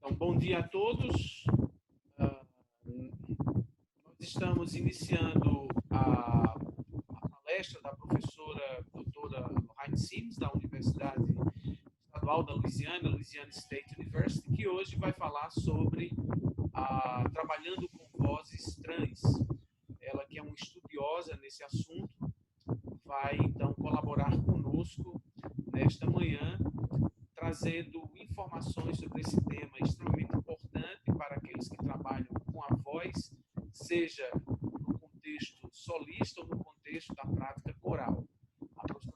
Então, bom dia a todos. Nós estamos iniciando a palestra da professora doutora Lorraine Sims, da Universidade Estadual da Louisiana, Louisiana State University, que hoje vai falar sobre trabalhando com vozes trans. Ela, que é uma estudiosa nesse assunto, vai então colaborar conosco nesta manhã, trazendo informações sobre esse tema extremamente importante para aqueles que trabalham com a voz, seja no contexto solista ou no contexto da prática coral.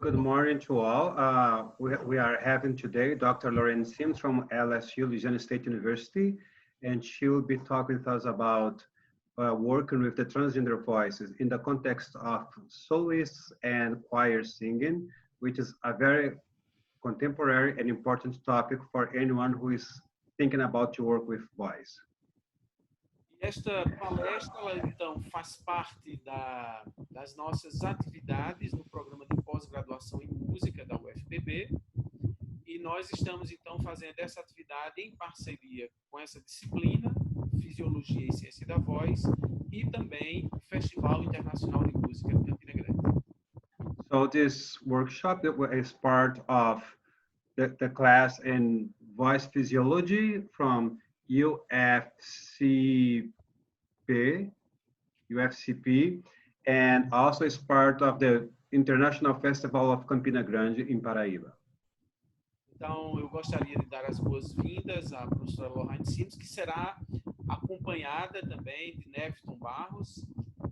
Good morning to all. We are having today Dr. Lorraine Sims from LSU, Louisiana State University, and she will be talking with us about working with the transgender voices in the context of soloists and choir singing, which is a very contemporary and important topic for anyone who is thinking about to work with voice. Esta palestra, ela, então, faz parte das nossas atividades no programa de pós-graduação em música da UFPB, e nós estamos, então, fazendo essa atividade em parceria com essa disciplina, Fisiologia e Ciência da Voz, e também o Festival Internacional de Música de Campina Grande. So this workshop is part of the class in voice physiology from UFCP, and also is part of the International Festival of Campina Grande in Paraíba. Então, eu gostaria de dar as boas-vindas à professora Lorraine Sims, que será acompanhada também de Neviton Barros,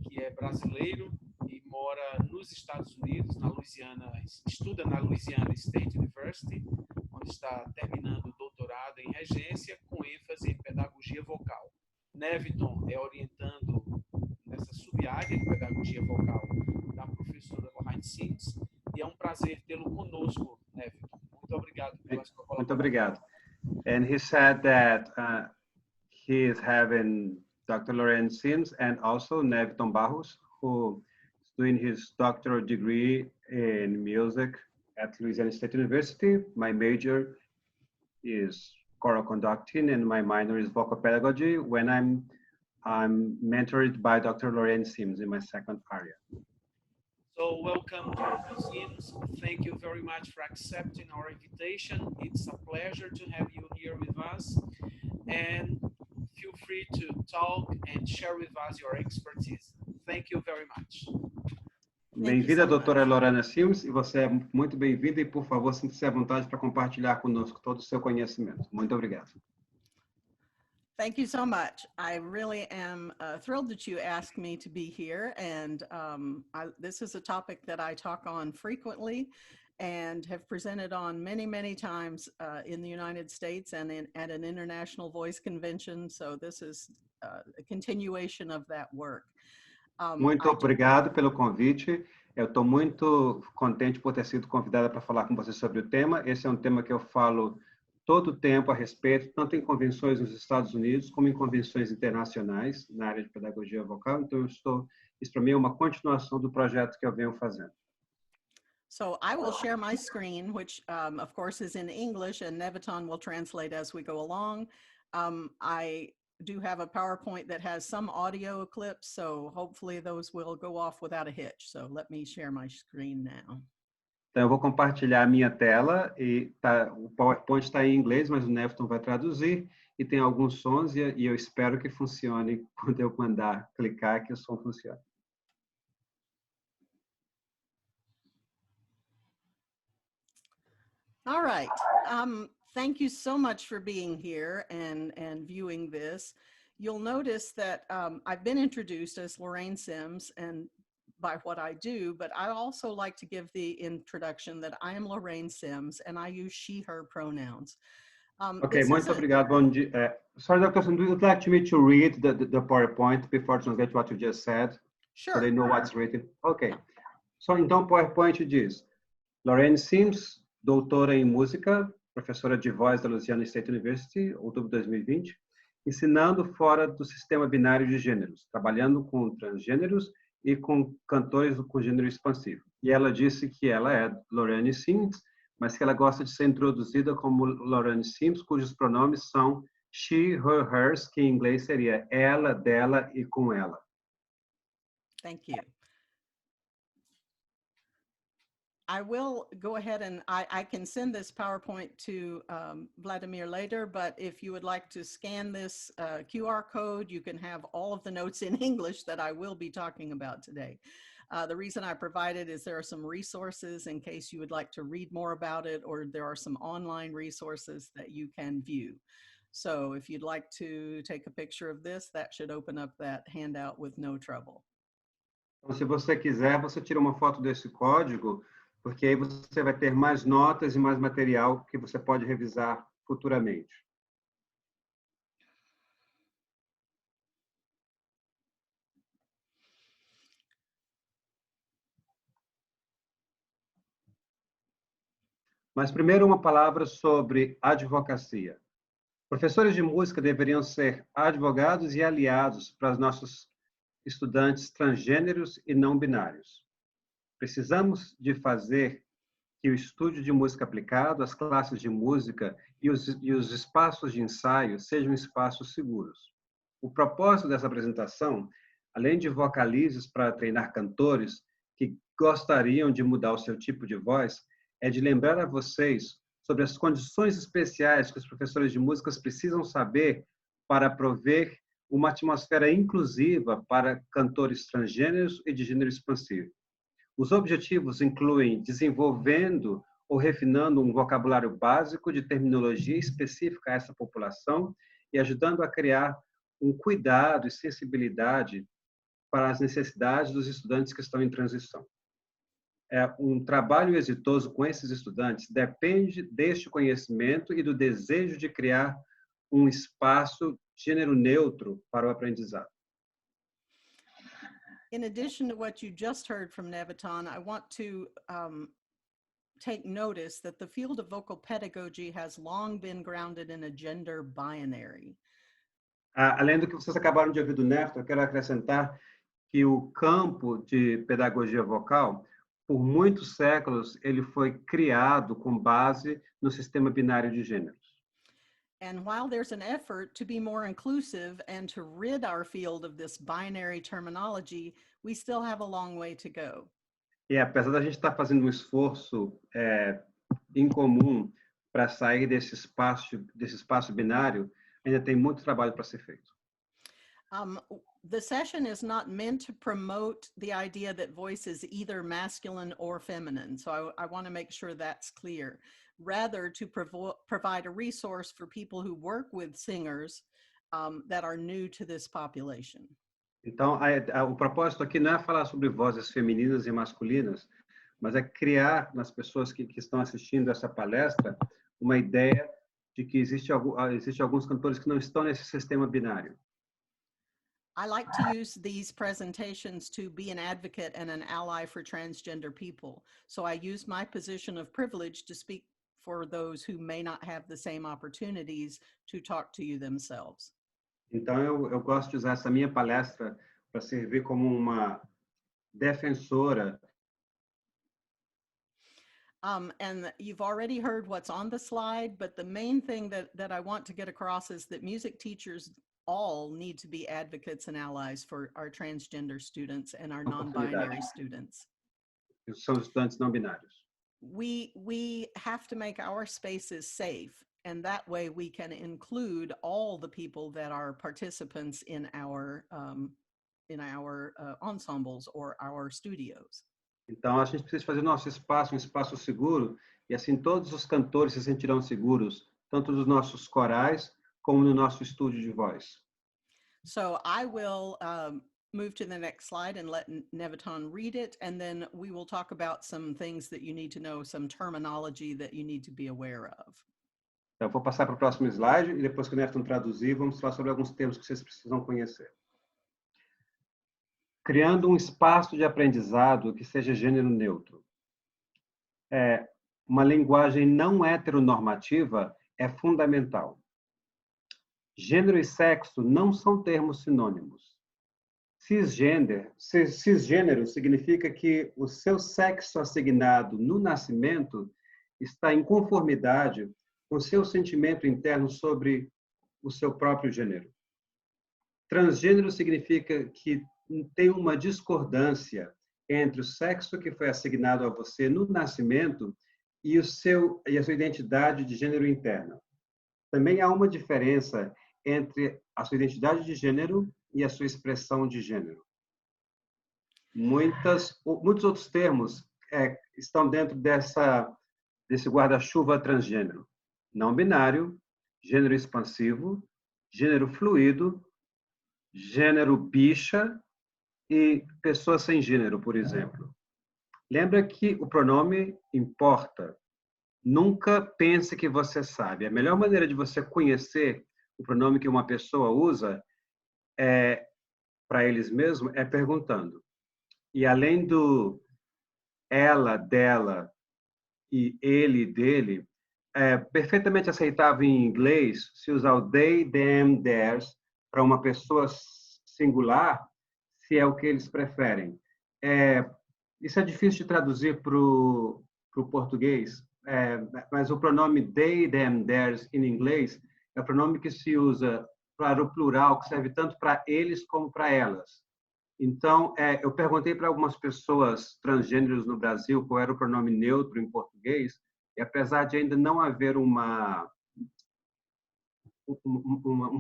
que é brasileiro e mora nos Estados Unidos, na Louisiana, estuda na Louisiana State University, onde está terminando o doutorado em regência, com ênfase em pedagogia vocal. Neviton é orientando nessa sub-área de pedagogia vocal da professora Lorraine Sims, e é um prazer tê-lo conosco, Neviton. Muito obrigado pela sua colaboração. Muito obrigado. And he said that he is having Dr. Lorraine Sims and also Neviton Barros, who is doing his doctoral degree in music at Louisiana State University. My major is choral conducting and my minor is vocal pedagogy, when I'm mentored by Dr. Lorraine Sims in my second area. So welcome, Dr. Sims. Thank you very much for accepting our invitation. It's a pleasure to have you here with us. And feel free to talk and share with us your expertise. Thank you very much. Bem-vinda, doutora Lorraine Sims, e você é muito bem-vinda, e por favor, sinta-se à vontade para compartilhar conosco todo o seu conhecimento. Muito obrigado. Thank you so much. I really am thrilled that you asked me to be here, and this is a topic that I talk on frequently and have presented on many, many times in the United States and at an international voice convention, so this is a continuation of that work. Muito obrigado pelo convite. Eu estou muito contente por ter sido convidada para falar com você sobre o tema. Esse é um tema que eu falo todo o tempo a respeito, tanto em convenções nos Estados Unidos como em convenções internacionais na área de pedagogia vocal. Então, isso para mim é uma continuação do projeto que eu venho fazendo. So I will share my screen, which of course is in English, and Neviton will translate as we go along. I do have a PowerPoint that has some audio clips, so hopefully those will go off without a hitch. So let me share my screen now. Então, eu vou compartilhar a minha tela, e o PowerPoint está em inglês, mas o Neviton vai traduzir, e tem alguns sons, e eu espero que funcione quando eu mandar clicar, que o som funcione. All right. Thank you so much for being here and viewing this. You'll notice that I've been introduced as Lorraine Sims and by what I do, but I also like to give the introduction that I am Lorraine Sims and I use she, her pronouns. Okay, muito obrigado. Bom dia. Sorry, Dr. Sims, would you like me to read the PowerPoint before translate what you just said? Sure. So they know what's written. Okay. So, então, o PowerPoint diz: Lorraine Sims, doutora em música, professora de voz da Louisiana State University, outubro de 2020, ensinando fora do sistema binário de gêneros, trabalhando com transgêneros e com cantores com gênero expansivo. E ela disse que ela é Lorraine Sims, mas que ela gosta de ser introduzida como Lorraine Sims, cujos pronomes são she, her, hers, que em inglês seria ela, dela e com ela. Thank you. I will go ahead and I can send this PowerPoint to Vladimir later, but if you would like to scan this QR code, you can have all of the notes in English that I will be talking about today. The reason I provided is there are some resources in case you would like to read more about it, or there are some online resources that you can view. So if you'd like to take a picture of this, that should open up that handout with no trouble. Então, se você quiser, você tira uma foto desse código, porque aí você vai ter mais notas e mais material que você pode revisar futuramente. Mas primeiro uma palavra sobre advocacia. Professores de música deveriam ser advogados e aliados para os nossos estudantes transgêneros e não binários. Precisamos de fazer que o estúdio de música aplicado, as classes de música e os espaços de ensaio sejam espaços seguros. O propósito dessa apresentação, além de vocalizes para treinar cantores que gostariam de mudar o seu tipo de voz, é de lembrar a vocês sobre as condições especiais que os professores de músicas precisam saber para prover uma atmosfera inclusiva para cantores transgêneros e de gênero expansivo. Os objetivos incluem desenvolvendo ou refinando um vocabulário básico de terminologia específica a essa população e ajudando a criar um cuidado e sensibilidade para as necessidades dos estudantes que estão em transição. Um trabalho exitoso com esses estudantes depende deste conhecimento e do desejo de criar um espaço gênero neutro para o aprendizado. In addition to what you just heard from Neviton, I want to take notice that the field of vocal pedagogy has long been grounded in a gender binary. Além do que vocês acabaram de ouvir do Neviton, eu quero acrescentar que o campo de pedagogia vocal, por muitos séculos, ele foi criado com base no sistema binário de gêneros. And while there's an effort to be more inclusive and to rid our field of this binary terminology, we still have a long way to go. E apesar da gente estar fazendo um esforço em comum para sair desse espaço binário, ainda tem muito trabalho para ser feito. The session is not meant to promote the idea that voice is either masculine or feminine. So I want to make sure that's clear. Rather, to provide a resource for people who work with singers that are new to this population. Então, o propósito aqui não é falar sobre vozes femininas e masculinas, mas é criar nas pessoas que estão assistindo essa palestra uma ideia de que existe alguns cantores que não estão nesse sistema binário. I like to use these presentations to be an advocate and an ally for transgender people. So I use my position of privilege to speak for those who may not have the same opportunities to talk to you themselves. Então, eu gosto de usar essa minha palestra para servir como uma defensora. And you've already heard what's on the slide, but the main thing that I want to get across is that music teachers all need to be advocates and allies for our transgender students and our non-binary students. São estudantes não binários. We have to make our spaces safe, and that way we can include all the people that are participants in our ensembles or our studios. Então, a gente precisa fazer nosso espaço um espaço seguro, e assim todos os cantores se sentirão seguros, tanto nos nossos corais como no nosso estúdio de voz. So I will move to the next slide and let Neviton read it, and then we will talk about some things that you need to know, some terminology that you need to be aware of. Então, vou passar para o próximo slide, e depois que o Neviton traduzir, vamos falar sobre alguns termos que vocês precisam conhecer. Criando um espaço de aprendizado que seja gênero neutro. Uma linguagem não heteronormativa é fundamental. Gênero e sexo não são termos sinônimos. Cisgênero significa que o seu sexo assignado no nascimento está em conformidade com seu sentimento interno sobre o seu próprio gênero. Transgênero significa que tem uma discordância entre o sexo que foi assignado a você no nascimento e a sua identidade de gênero interna. Também há uma diferença entre a sua identidade de gênero e a sua expressão de gênero. Muitos outros termos estão dentro desse guarda-chuva transgênero. Não binário, gênero expansivo, gênero fluido, gênero bicha e pessoa sem gênero, por exemplo. Lembra que o pronome importa. Nunca pense que você sabe. A melhor maneira de você conhecer o pronome que uma pessoa usa para eles mesmos é perguntando. E além do ela, dela e ele, dele, é perfeitamente aceitável em inglês se usar o they, them, theirs para uma pessoa singular, se é o que eles preferem. Isso é difícil de traduzir para o português, mas o pronome they, them, theirs em inglês é o pronome que se usa para o plural, que serve tanto para eles como para elas. Então, eu perguntei para algumas pessoas transgêneros no Brasil qual era o pronome neutro em português, e apesar de ainda não haver um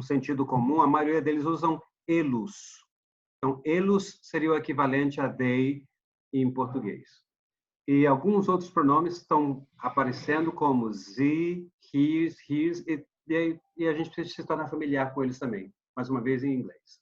sentido comum, a maioria deles usam elos. Então, elos seria o equivalente a they em português. E alguns outros pronomes estão aparecendo como ze, his, his, e a gente precisa se tornar familiar com eles também, mais uma vez em inglês.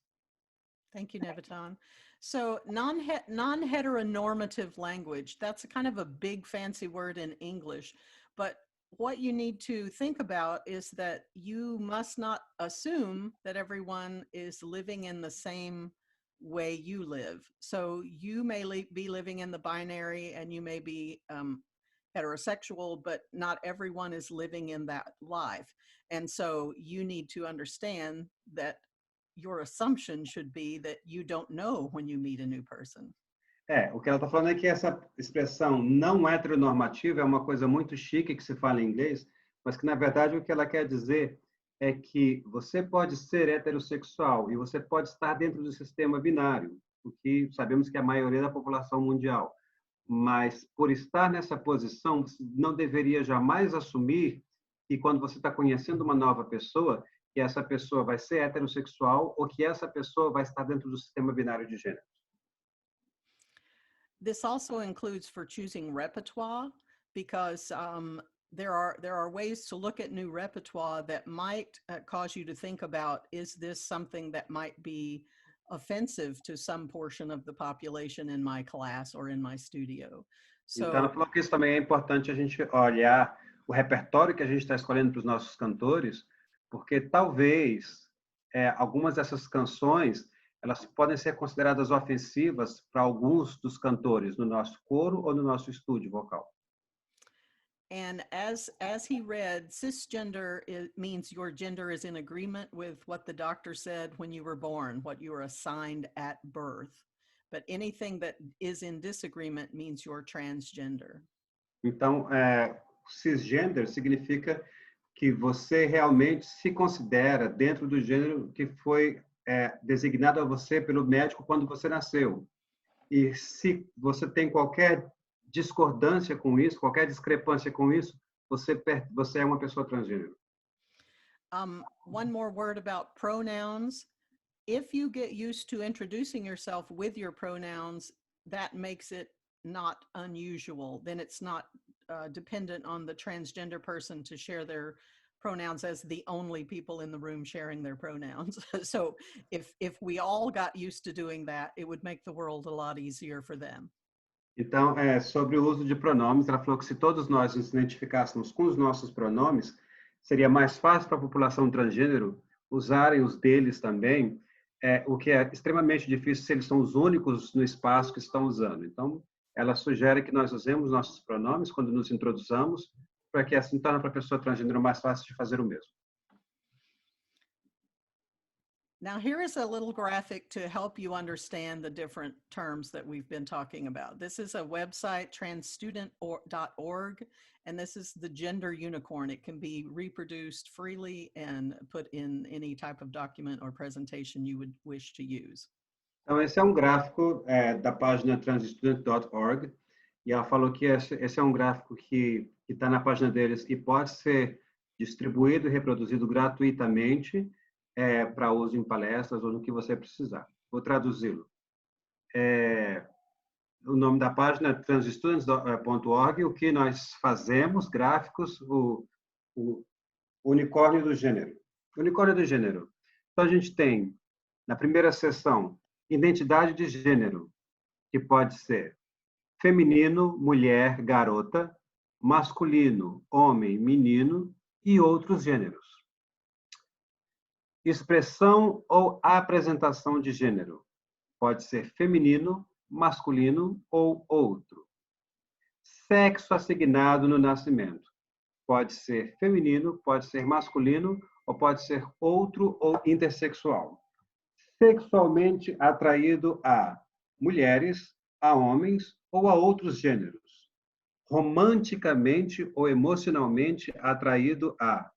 Thank you, Neviton. So non-heteronormative language, that's a kind of a big fancy word in English, but what you need to think about is that you must not assume that everyone is living in the same way you live. So you may be living in the binary and you may be heterosexual, but not everyone is living in that life. And so you need to understand that your assumption should be that you don't know when you meet a new person. O que ela está falando é que essa expressão não heteronormativa é uma coisa muito chique que se fala em inglês, mas que, na verdade, o que ela quer dizer é que você pode ser heterossexual e você pode estar dentro do sistema binário, o que sabemos que é a maioria da população mundial. Mas, por estar nessa posição, você não deveria jamais assumir que, quando você está conhecendo uma nova pessoa, que essa pessoa vai ser heterossexual ou que essa pessoa vai estar dentro do sistema binário de gênero. This also includes for choosing repertoire, because there are ways to look at new repertoire that might cause you to think about, is this something that might be offensive to some portion of the population in my class or in my studio? So, então, ela falou que isso também é importante a gente olhar o repertório que a gente está escolhendo para os nossos cantores, porque talvez algumas dessas canções elas podem ser consideradas ofensivas para alguns dos cantores no nosso coro ou no nosso estúdio vocal. And as he read, cisgender means your gender is in agreement with what the doctor said when you were born, what you were assigned at birth. But anything that is in disagreement means you're transgender. Então, cisgender significa que você realmente se considera dentro do gênero que foi designado a você pelo médico quando você nasceu. E se você tem qualquer discordância com isso, qualquer discrepância com isso, você é uma pessoa transgênero. One more word about pronouns. If you get used to introducing yourself with your pronouns, that makes it not unusual. Then it's not dependent on the transgender person to share their pronouns as the only people in the room sharing their pronouns. So if we all got used to doing that, it would make the world a lot easier for them. Então, sobre o uso de pronomes, ela falou que se todos nós nos identificássemos com os nossos pronomes, seria mais fácil para a população transgênero usarem os deles também, o que é extremamente difícil se eles são os únicos no espaço que estão usando. Então, ela sugere que nós usemos nossos pronomes quando nos introduzamos, para que assim torne para a pessoa transgênero mais fácil de fazer o mesmo. Now, here is a little graphic to help you understand the different terms that we've been talking about. This is a website, transstudent.org, and this is the gender unicorn. It can be reproduced freely and put in any type of document or presentation you would wish to use. Então, esse é um gráfico da página transstudent.org, e ela falou que esse é um gráfico que está na página deles e pode ser distribuído e reproduzido gratuitamente para uso em palestras ou no que você precisar. Vou traduzi-lo. O nome da página é transstudents.org. O que nós fazemos, gráficos, o unicórnio do gênero. Unicórnio do gênero. Então, a gente tem, na primeira seção, identidade de gênero, que pode ser feminino, mulher, garota, masculino, homem, menino e outros gêneros. Expressão ou apresentação de gênero. Pode ser feminino, masculino ou outro. Sexo assignado no nascimento. Pode ser feminino, pode ser masculino ou pode ser outro ou intersexual. Sexualmente atraído a mulheres, a homens ou a outros gêneros. Romanticamente ou emocionalmente atraído a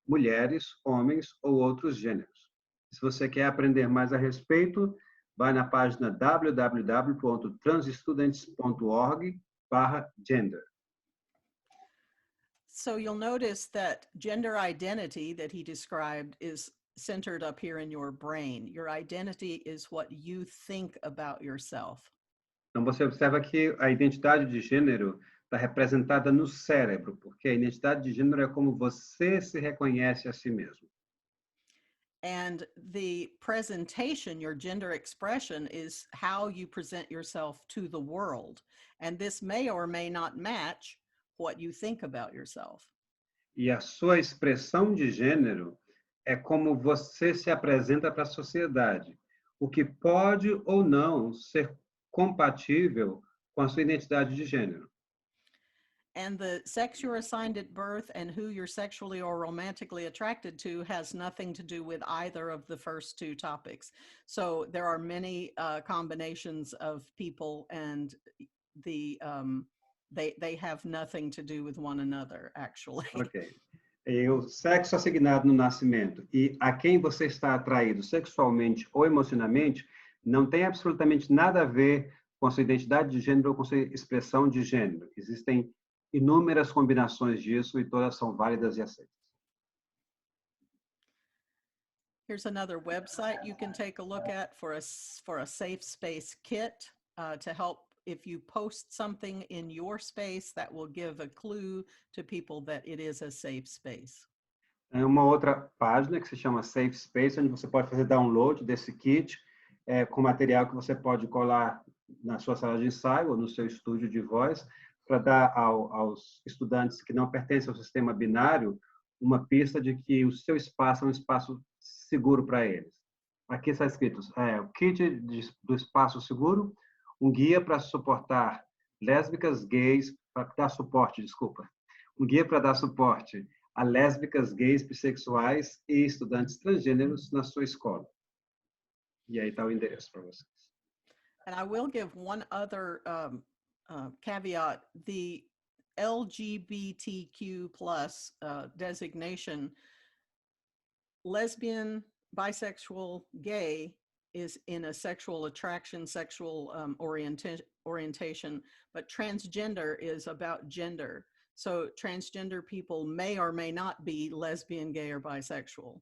mulheres, homens ou outros gêneros. Se você quer aprender mais a respeito, vai na página www.transstudents.org/gender. So you'll notice that gender identity that he described is centered up here in your brain. Your identity is what you think about yourself. Então, você observa que a identidade de gênero está representada no cérebro, porque a identidade de gênero é como você se reconhece a si mesmo. And the presentation, your gender expression, is how you present yourself to the world. And this may or may not match what you think about yourself. E a sua expressão de gênero é como você se apresenta para a sociedade, o que pode ou não ser compatível com a sua identidade de gênero. And the sex you're assigned at birth and who you're sexually or romantically attracted to has nothing to do with either of the first two topics. So there are many combinations of people, and they have nothing to do with one another, actually. Ok. E o sexo assignado no nascimento e a quem você está atraído sexualmente ou emocionalmente não tem absolutamente nada a ver com a sua identidade de gênero ou com a sua expressão de gênero. Existem inúmeras combinações disso e todas são válidas e aceitas. Here's another website you can take a look at for a safe space kit to help if you post something in your space that will give a clue to people that it is a safe space. É uma outra página que se chama Safe Space, onde você pode fazer download desse kit com material que você pode colar na sua sala de ensaio ou no seu estúdio de voz, para dar aos estudantes que não pertencem ao sistema binário uma pista de que o seu espaço é um espaço seguro para eles. Aqui está escrito, o kit do espaço seguro, um guia para suportar lésbicas, gays, para dar suporte, um guia para dar suporte a lésbicas, gays, bissexuais e estudantes transgêneros na sua escola. E aí está o endereço para vocês. And I will give one other caveat. The LGBTQ plus designation, lesbian, bisexual, gay, is in a sexual attraction, sexual orientation, but transgender is about gender. So transgender people may or may not be lesbian, gay, or bisexual.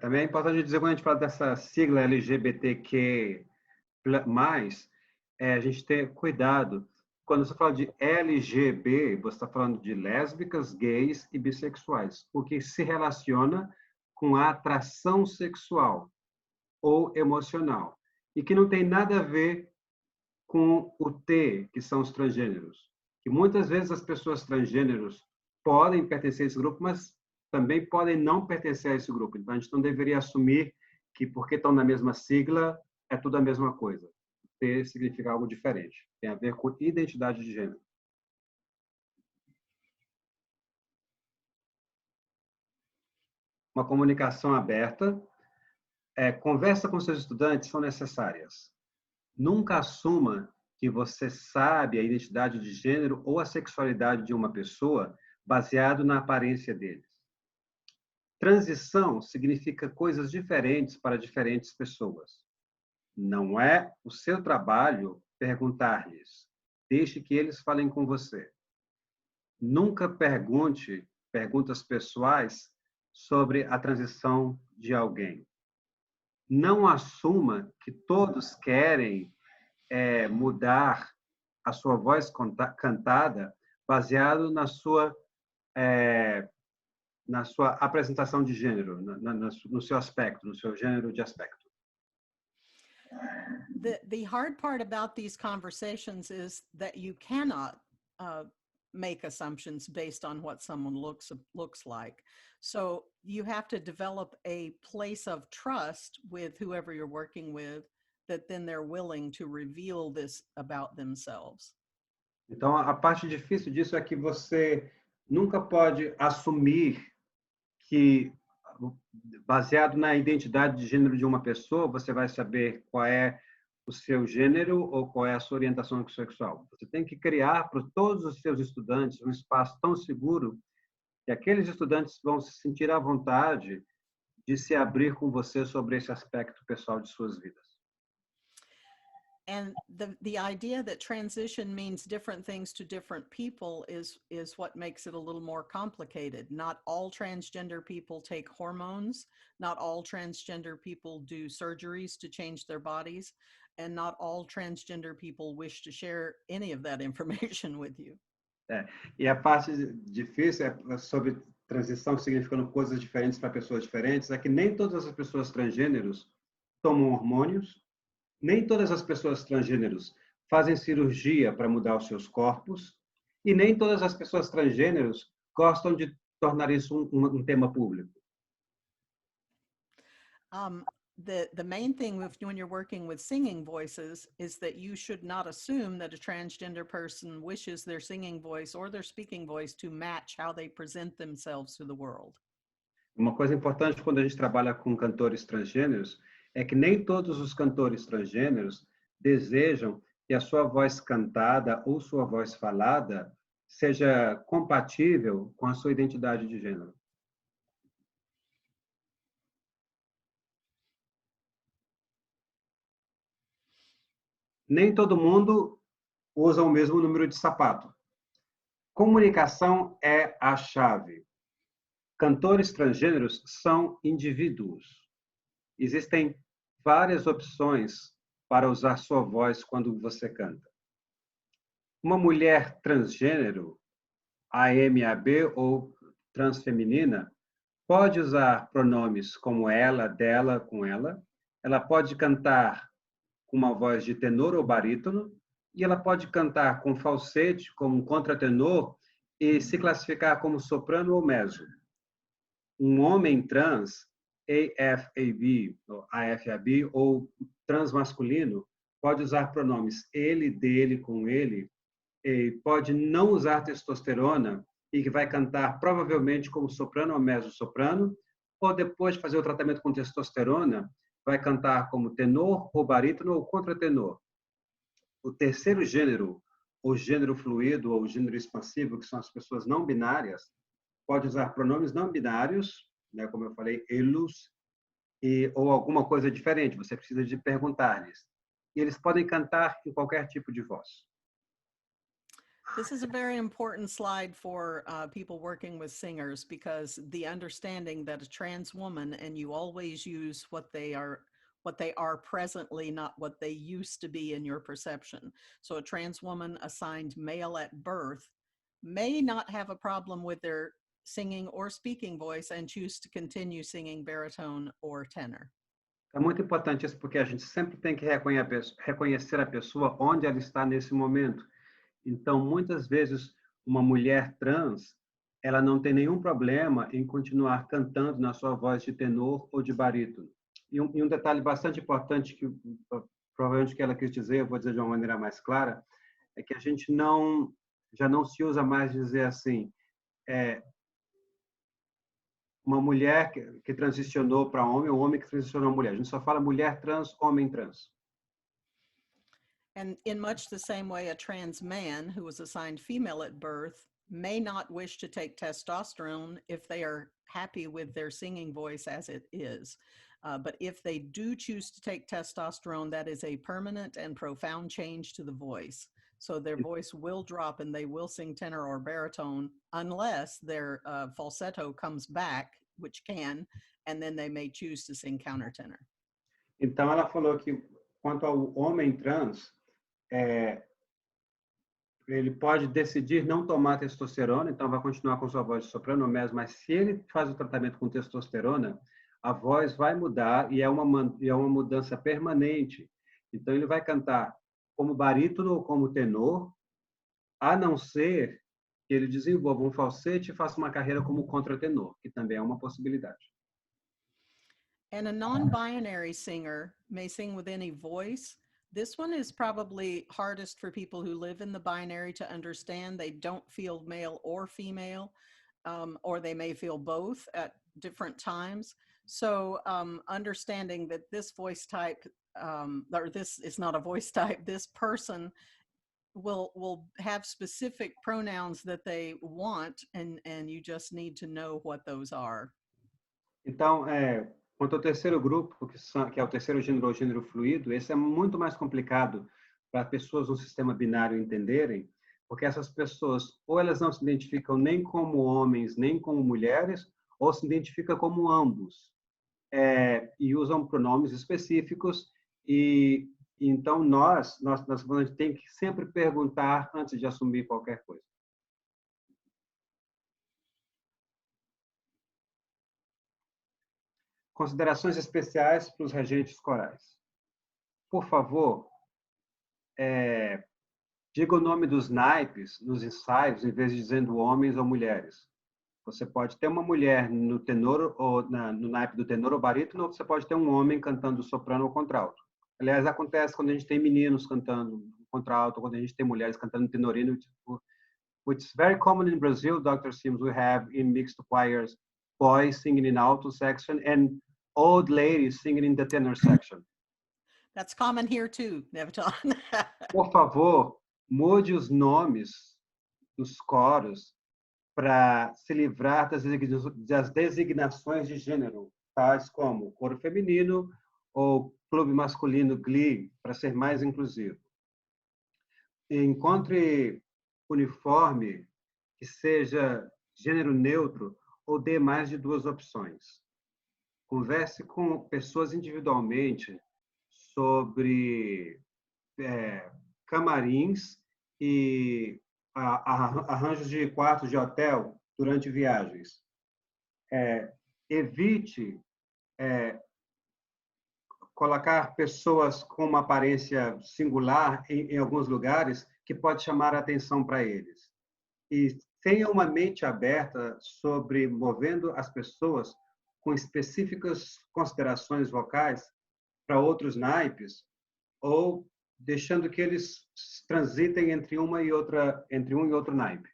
Também é importante dizer, quando a gente fala dessa sigla LGBTQ+, a gente ter cuidado. Quando você fala de LGB, você está falando de lésbicas, gays e bissexuais, o que se relaciona com a atração sexual ou emocional, e que não tem nada a ver com o T, que são os transgêneros. Que muitas vezes as pessoas transgêneros podem pertencer a esse grupo, mas também podem não pertencer a esse grupo. Então, a gente não deveria assumir que, porque estão na mesma sigla, é tudo a mesma coisa. T significa algo diferente. Tem a ver com identidade de gênero. Uma comunicação aberta. conversa com seus estudantes são necessárias. Nunca assuma que você sabe a identidade de gênero ou a sexualidade de uma pessoa baseado na aparência deles. Transição significa coisas diferentes para diferentes pessoas. Não é o seu trabalho perguntar-lhes. Deixe que eles falem com você. Nunca pergunte perguntas pessoais sobre a transição de alguém. Não assuma que todos querem mudar a sua voz cantada baseado na sua apresentação de gênero, no seu aspecto, no seu gênero de aspecto. The hard part about these conversations is that you cannot make assumptions based on what someone looks like. So you have to develop a place of trust with whoever you're working with, that then they're willing to reveal this about themselves. Então, a parte difícil disso é que você nunca pode assumir que, baseado na identidade de gênero de uma pessoa, você vai saber qual é o seu gênero ou qual é a sua orientação sexual. Você tem que criar para todos os seus estudantes um espaço tão seguro que aqueles estudantes vão se sentir à vontade de se abrir com você sobre esse aspecto pessoal de suas vidas. And the idea that transition means different things to different people is what makes it a little more complicated. Not all transgender people take hormones. Not all transgender people do surgeries to change their bodies. And not all transgender people wish to share any of that information with you. E a parte difícil sobre transição significando coisas diferentes para pessoas diferentes é que nem todas as pessoas transgêneros tomam hormônios, nem todas as pessoas transgêneros fazem cirurgia para mudar os seus corpos, e nem todas as pessoas transgêneros gostam de tornar isso um tema público. The main thing when you're working with singing voices is that you should not assume that a transgender person wishes their singing voice or their speaking voice to match how they present themselves to the world. Uma coisa importante quando a gente trabalha com cantores transgêneros é que nem todos os cantores transgêneros desejam que a sua voz cantada ou sua voz falada seja compatível com a sua identidade de gênero. Nem todo mundo usa o mesmo número de sapato. Comunicação é a chave. Cantores transgêneros são indivíduos. Existem várias opções para usar sua voz quando você canta. Uma mulher transgênero, AMAB ou transfeminina, pode usar pronomes como ela, dela, com ela. Ela pode cantar com uma voz de tenor ou barítono, e ela pode cantar com falsete, como contratenor, e se classificar como soprano ou mezzo. Um homem trans, AFAB, ou AFAB, ou transmasculino, pode usar pronomes ele, dele, com ele, e pode não usar testosterona, e que vai cantar provavelmente como soprano ou mezzo-soprano, ou depois de fazer o tratamento com testosterona, vai cantar como tenor, ou barítono, ou contratenor. O terceiro gênero, o gênero fluido, ou o gênero expansivo, que são as pessoas não binárias, pode usar pronomes não binários, né, como eu falei, eles, ou alguma coisa diferente. Você precisa de perguntar-lhes. E eles podem cantar em qualquer tipo de voz. This is a very important slide for people working with singers, because the understanding that a trans woman, and you always use what they are presently, not what they used to be in your perception. So a trans woman assigned male at birth may not have a problem with their singing or speaking voice and choose to continue singing baritone or tenor. É muito importante isso, porque a gente sempre tem que reconhecer a pessoa onde ela está nesse momento. Então, muitas vezes, uma mulher trans, ela não tem nenhum problema em continuar cantando na sua voz de tenor ou de barítono. E um detalhe bastante importante, que provavelmente que ela quis dizer, eu vou dizer de uma maneira mais clara, é que a gente já não se usa mais dizer assim, uma mulher que transicionou para homem, ou homem que transicionou a mulher. A gente só fala mulher trans, homem trans. And in much the same way, a trans man who was assigned female at birth may not wish to take testosterone if they are happy with their singing voice as it is. But if they do choose to take testosterone, that is a permanent and profound change to the voice. So their voice will drop and they will sing tenor or baritone unless their falsetto comes back, which can, and then they may choose to sing countertenor. Então, ela falou que, quanto ao homem trans, ele pode decidir não tomar testosterona, então vai continuar com sua voz de soprano mesmo, mas se ele faz o tratamento com testosterona, a voz vai mudar e é uma mudança permanente. Então, ele vai cantar como barítono ou como tenor, a não ser que ele desenvolva um falsete e faça uma carreira como contratenor, que também é uma possibilidade. And a non-binary singer may sing with any voice. This one is probably hardest for people who live in the binary to understand. They don't feel male or female, or they may feel both at different times. So understanding that this voice type, or this is not a voice type, this person will have specific pronouns that they want, and you just need to know what those are. Então, quanto ao terceiro grupo, que é o terceiro gênero ou gênero fluido, esse é muito mais complicado para pessoas no sistema binário entenderem, porque essas pessoas, ou elas não se identificam nem como homens, nem como mulheres, ou se identificam como ambos, e usam pronomes específicos, e então nós tem que sempre perguntar antes de assumir qualquer coisa. Considerações especiais para os regentes corais. Por favor, diga o nome dos naipes nos ensaios, em vez de dizendo homens ou mulheres. Você pode ter uma mulher no tenor ou no naipe do tenor ou barítono, ou você pode ter um homem cantando soprano ou contralto. Aliás, acontece quando a gente tem meninos cantando contralto, quando a gente tem mulheres cantando tenorino, which is very common in Brazil, Dr. Sims. We have in mixed choirs boys singing in alto section and old ladies singing in the tenor section. That's common here too, Neviton. Por favor, mude os nomes dos coros para se livrar das designações de gênero, tais como coro feminino ou clube masculino Glee, para ser mais inclusivo. Encontre uniforme que seja gênero neutro ou dê mais de 2 opções. Converse com pessoas individualmente sobre camarins e arranjos de quartos de hotel durante viagens. Evite colocar pessoas com uma aparência singular em alguns lugares que pode chamar a atenção para eles. E tenha uma mente aberta sobre movendo as pessoas com específicas considerações vocais para outros naipes ou deixando que eles transitem entre um e outro naipe.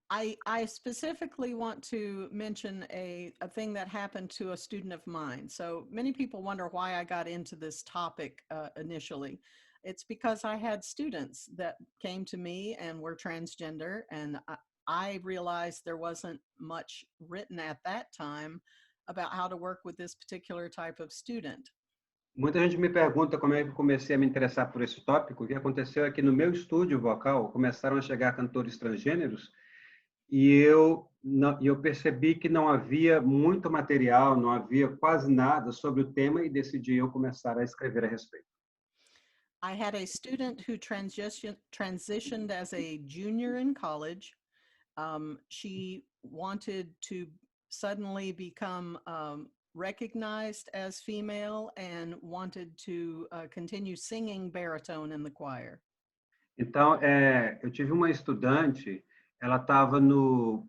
I specifically want to mention a thing that happened to a student of mine. So many people wonder why I got into this topic initially. It's because I had students that came to me and were transgender, and I realized there wasn't much written at that time about how to work with this particular type of student. Muita gente me pergunta como é que eu comecei a me interessar por esse tópico. O que aconteceu é que no meu estúdio vocal começaram a chegar cantores transgêneros e eu percebi que não havia muito material, não havia quase nada sobre o tema e decidi eu começar a escrever a respeito. I had a student who transitioned as a junior in college. She wanted to suddenly become recognized as female and wanted to continue singing baritone in the choir. Então, eu tive uma estudante, ela estava no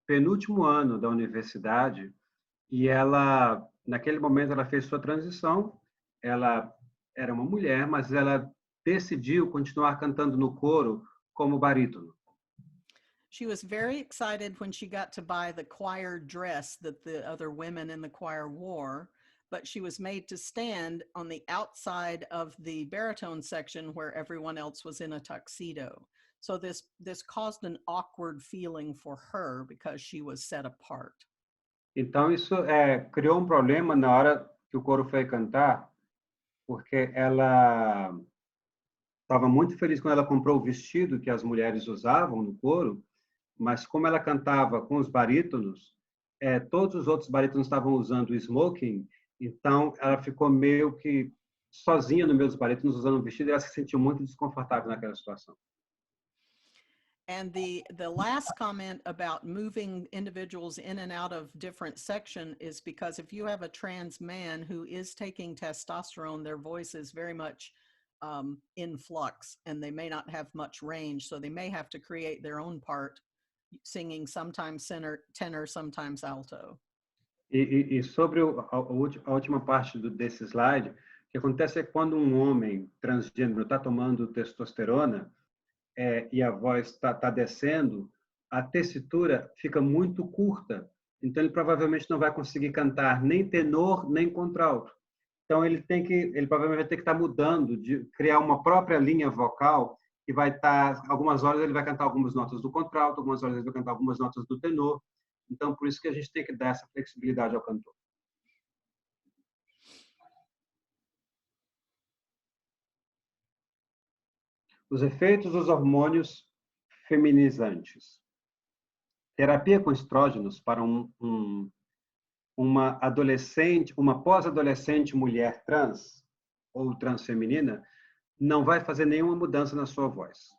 penúltimo ano da universidade e ela, naquele momento, ela fez sua transição. Ela era uma mulher, mas ela decidiu continuar cantando no coro como barítono. She was very excited when she got to buy the choir dress that the other women in the choir wore, but she was made to stand on the outside of the baritone section where everyone else was in a tuxedo. So this caused an awkward feeling for her because she was set apart. Então, isso criou um problema na hora que o coro foi cantar, porque ela estava muito feliz quando ela comprou o vestido que as mulheres usavam no coro, mas como ela cantava com os barítonos, todos os outros barítonos estavam usando o smoking, então ela ficou meio que sozinha no meio dos barítonos usando o vestido e ela se sentiu muito desconfortável naquela situação. And the last comment about moving individuals in and out of different section is because if you have a trans man who is taking testosterone, their voice is very much in flux and they may not have much range. So they may have to create their own part, singing sometimes tenor, sometimes alto. E sobre a última parte desse slide, o que acontece é que quando um homem transgênero está tomando testosterona, e a voz está descendo, a tessitura fica muito curta. Então, ele provavelmente não vai conseguir cantar nem tenor, nem contralto. Então, ele provavelmente vai ter que estar mudando, de criar uma própria linha vocal, que vai estar, algumas horas ele vai cantar algumas notas do contralto, algumas horas ele vai cantar algumas notas do tenor. Então, por isso que a gente tem que dar essa flexibilidade ao cantor. Os efeitos dos hormônios feminizantes. Terapia com estrógenos para uma adolescente, uma pós-adolescente mulher trans ou transfeminina não vai fazer nenhuma mudança na sua voz.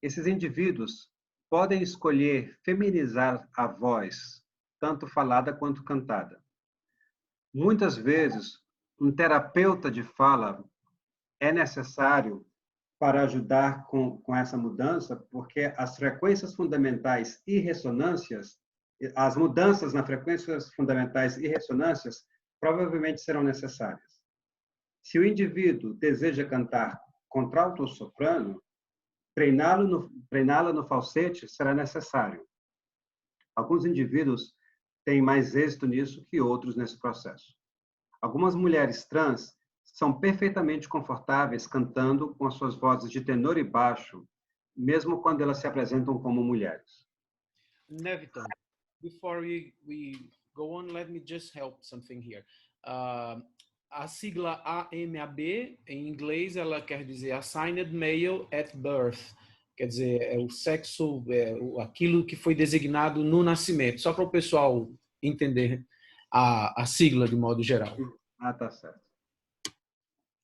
Esses indivíduos podem escolher feminizar a voz, tanto falada quanto cantada. Muitas vezes, um terapeuta de fala é necessário para ajudar com essa mudança, porque as frequências fundamentais e ressonâncias, as mudanças nas frequências fundamentais e ressonâncias provavelmente serão necessárias. Se o indivíduo deseja cantar contralto ou soprano, treiná-lo no falsete será necessário. Alguns indivíduos têm mais êxito nisso que outros nesse processo. Algumas mulheres trans são perfeitamente confortáveis cantando com as suas vozes de tenor e baixo, mesmo quando elas se apresentam como mulheres. Neviton, before we go on, let me just help something here. A sigla AMAB, em inglês, ela quer dizer Assigned Male at Birth. Quer dizer, é o sexo, aquilo que foi designado no nascimento. Só para o pessoal entender a sigla de modo geral. Ah, tá certo.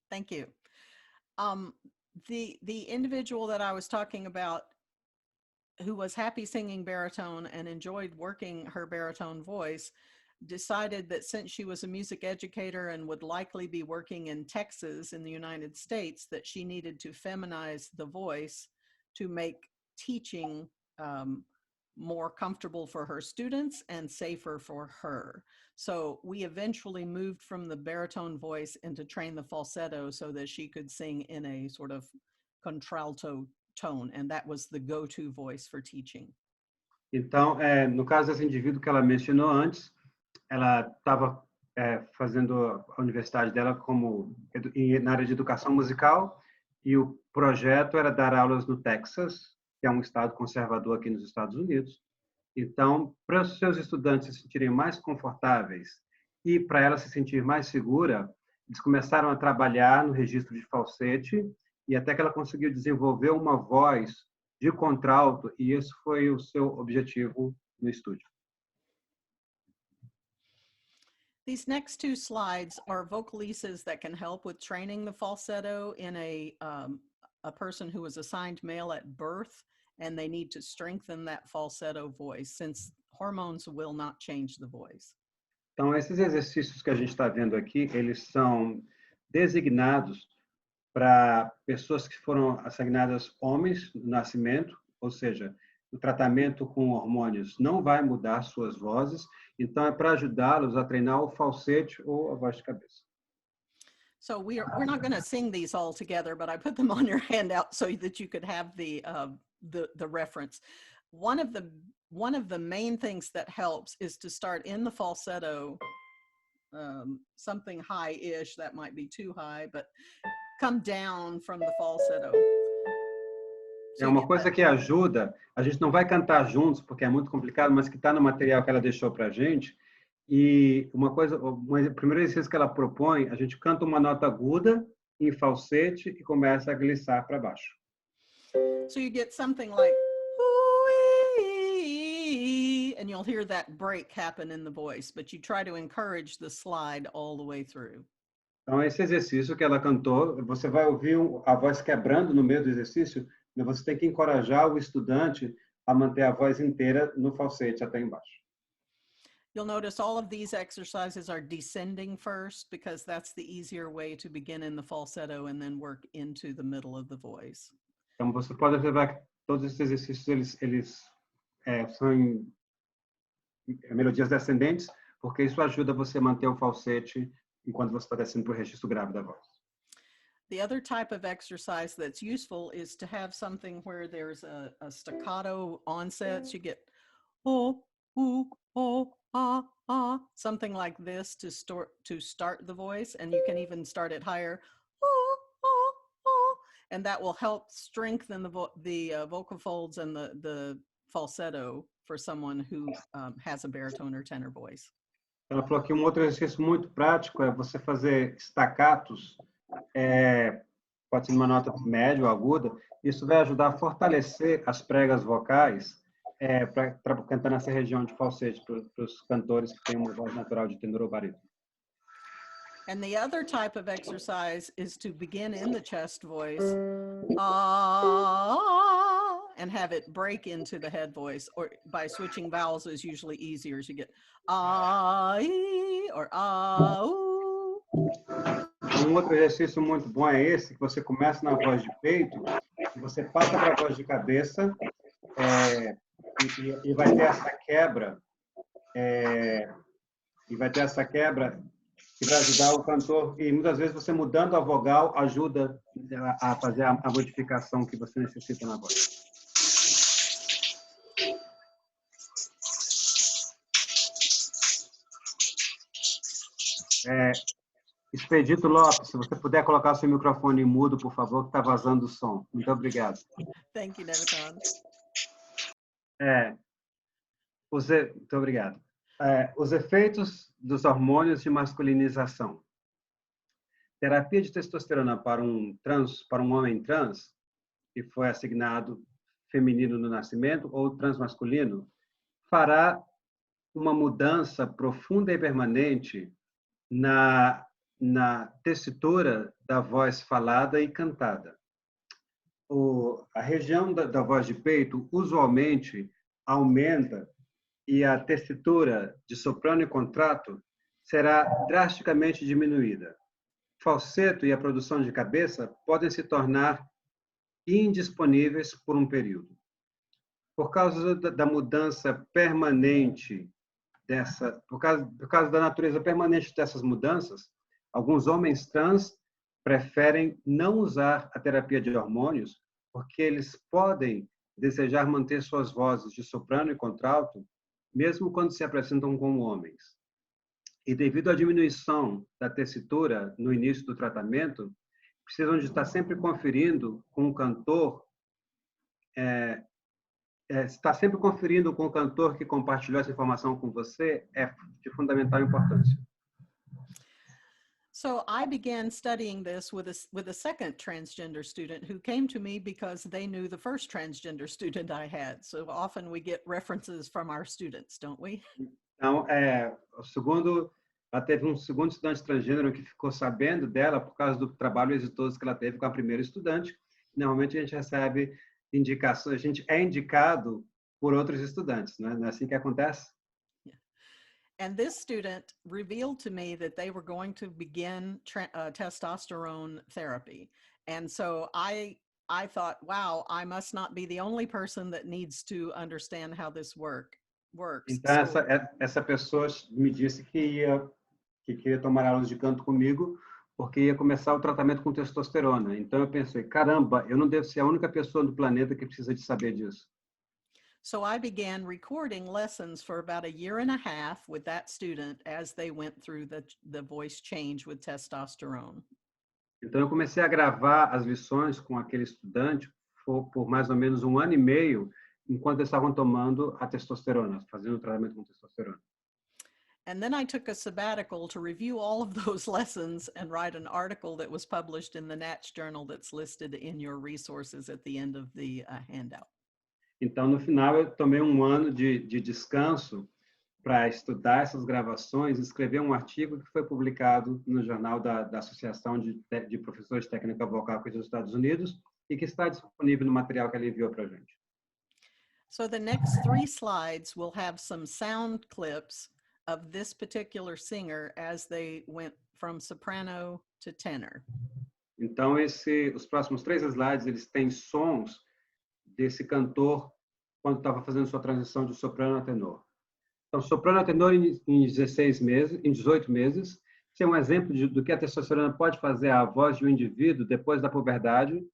Thank you. The individual that I was talking about who was happy singing baritone and enjoyed working her baritone voice decided that since she was a music educator and would likely be working in Texas in the United States, that she needed to feminize the voice to make teaching more comfortable for her students and safer for her. So we eventually moved from the baritone voice into train the falsetto so that she could sing in a sort of contralto tone, and that was the go-to voice for teaching. Então, no caso desse indivíduo que ela mencionou antes, ela estava fazendo a universidade dela na área de educação musical, e o projeto era dar aulas no Texas, que é um estado conservador aqui nos Estados Unidos. Então, para os seus estudantes se sentirem mais confortáveis e para ela se sentir mais segura, eles começaram a trabalhar no registro de falsete e até que ela conseguiu desenvolver uma voz de contralto, e esse foi o seu objetivo no estúdio. These next two slides are vocalises that can help with training the falsetto in a person who was assigned male at birth, and they need to strengthen that falsetto voice since hormones will not change the voice. Então, esses exercícios que a gente está vendo aqui, eles são designados para pessoas que foram assignadas homens no nascimento, ou seja, o tratamento com hormônios não vai mudar suas vozes, então é para ajudá-los a treinar o falsete ou a voz de cabeça. So we're not going to sing these all together, but I put them on your handout so that you could have the reference. one of the main things that helps is to start in the falsetto, something high-ish, that might be too high, but come down from the falsetto. É uma coisa que ajuda, a gente não vai cantar juntos, porque é muito complicado, mas que está no material que ela deixou para a gente. E o primeiro exercício que ela propõe, a gente canta uma nota aguda em falsete e começa a glissar para baixo. So you get something like, and you'll hear that break happen in the voice, but you try to encourage the slide all the way through. Então, esse exercício que ela cantou, você vai ouvir a voz quebrando no meio do exercício, mas você tem que encorajar o estudante a manter a voz inteira no falsete até embaixo. You'll notice all of these exercises are descending first because that's the easier way to begin in the falsetto and then work into the middle of the voice. Então, você pode observar que todos esses exercícios eles são em melodias descendentes, porque isso ajuda você a manter o falsete enquanto você está descendo para o registro grave da voz. The other type of exercise that's useful is to have something where there's a staccato onset. So you get oh, ooh, oh, ah, something like this to start the voice, and you can even start it higher. Oh, oh, oh, and that will help strengthen the vocal folds and the falsetto for someone who has a baritone or tenor voice. Ela falou que outro exercício muito prático é você fazer staccatos, pode ser uma nota média ou aguda. Isso vai ajudar a fortalecer as pregas vocais para cantar nessa região de falsete para os cantores que têm uma voz natural de tenor ou barítono. And the other type of exercise is to begin in the chest voice, and have it break into the head voice, or by switching vowels is usually easier. So you get or outro exercício muito bom é esse, que você começa na voz de peito, e você passa para a voz de cabeça, e vai ter essa quebra, que vai ajudar o cantor, e muitas vezes você mudando a vogal ajuda a fazer a modificação que você necessita na voz. Expedito Lopes, se você puder colocar seu microfone mudo, por favor, que está vazando o som. Muito obrigado. Thank you, Neviton. Muito obrigado. Os efeitos dos hormônios de masculinização. Terapia de testosterona para um homem trans, que foi assignado feminino no nascimento, ou transmasculino, fará uma mudança profunda e permanente na tessitura da voz falada e cantada. A região da voz de peito usualmente aumenta e a tessitura de soprano e contralto será drasticamente diminuída. Falseto e a produção de cabeça podem se tornar indisponíveis por um período. Por causa da mudança permanente por causa da natureza permanente dessas mudanças, alguns homens trans preferem não usar a terapia de hormônios porque eles podem desejar manter suas vozes de soprano e contralto mesmo quando se apresentam como homens. E devido à diminuição da tessitura no início do tratamento, precisam de estar sempre conferindo com o cantor, estar sempre conferindo com o cantor que compartilhou essa informação com você é de fundamental importância. So I began studying this with a second transgender student who came to me because they knew the first transgender student I had. So often we get references from our students, don't we? Então, ela teve um segundo estudante transgênero que ficou sabendo dela por causa do trabalho exitoso que ela teve com a primeira estudante. Normalmente a gente recebe indicações, a gente é indicado por outros estudantes, né? Não é assim que acontece? And this student revealed to me that they were going to begin testosterone therapy. And so I thought, wow, I must not be the only person that needs to understand how this works. Então, essa pessoa me disse que queria tomar aulas de canto comigo porque ia começar o tratamento com testosterona. Então, eu pensei, caramba, eu não devo ser a única pessoa no planeta que precisa de saber disso. So I began recording lessons for about a year and a half with that student as they went through the voice change with testosterone. Então, eu comecei a gravar as lições com aquele estudante por mais ou menos 1 ano e meio, enquanto eles estavam tomando a testosterona, fazendo o tratamento com testosterona. And then I took a sabbatical to review all of those lessons and write an article that was published in the Natch Journal that's listed in your resources at the end of the handout. Então, no final, eu tomei 1 ano de descanso para estudar essas gravações e escrever um artigo que foi publicado no jornal da Associação de Professores de Técnica Vocal aqui dos Estados Unidos e que está disponível no material que ele enviou para a gente. So the next 3 slides will have some sound clips of this particular singer as they went from soprano to tenor. Então, os próximos 3 slides, eles têm sons desse cantor quando estava fazendo sua transição de soprano a tenor. Então, soprano a tenor em 16 meses, em 18 meses, isso é um exemplo do que a testosterona pode fazer à voz de um indivíduo depois da puberdade,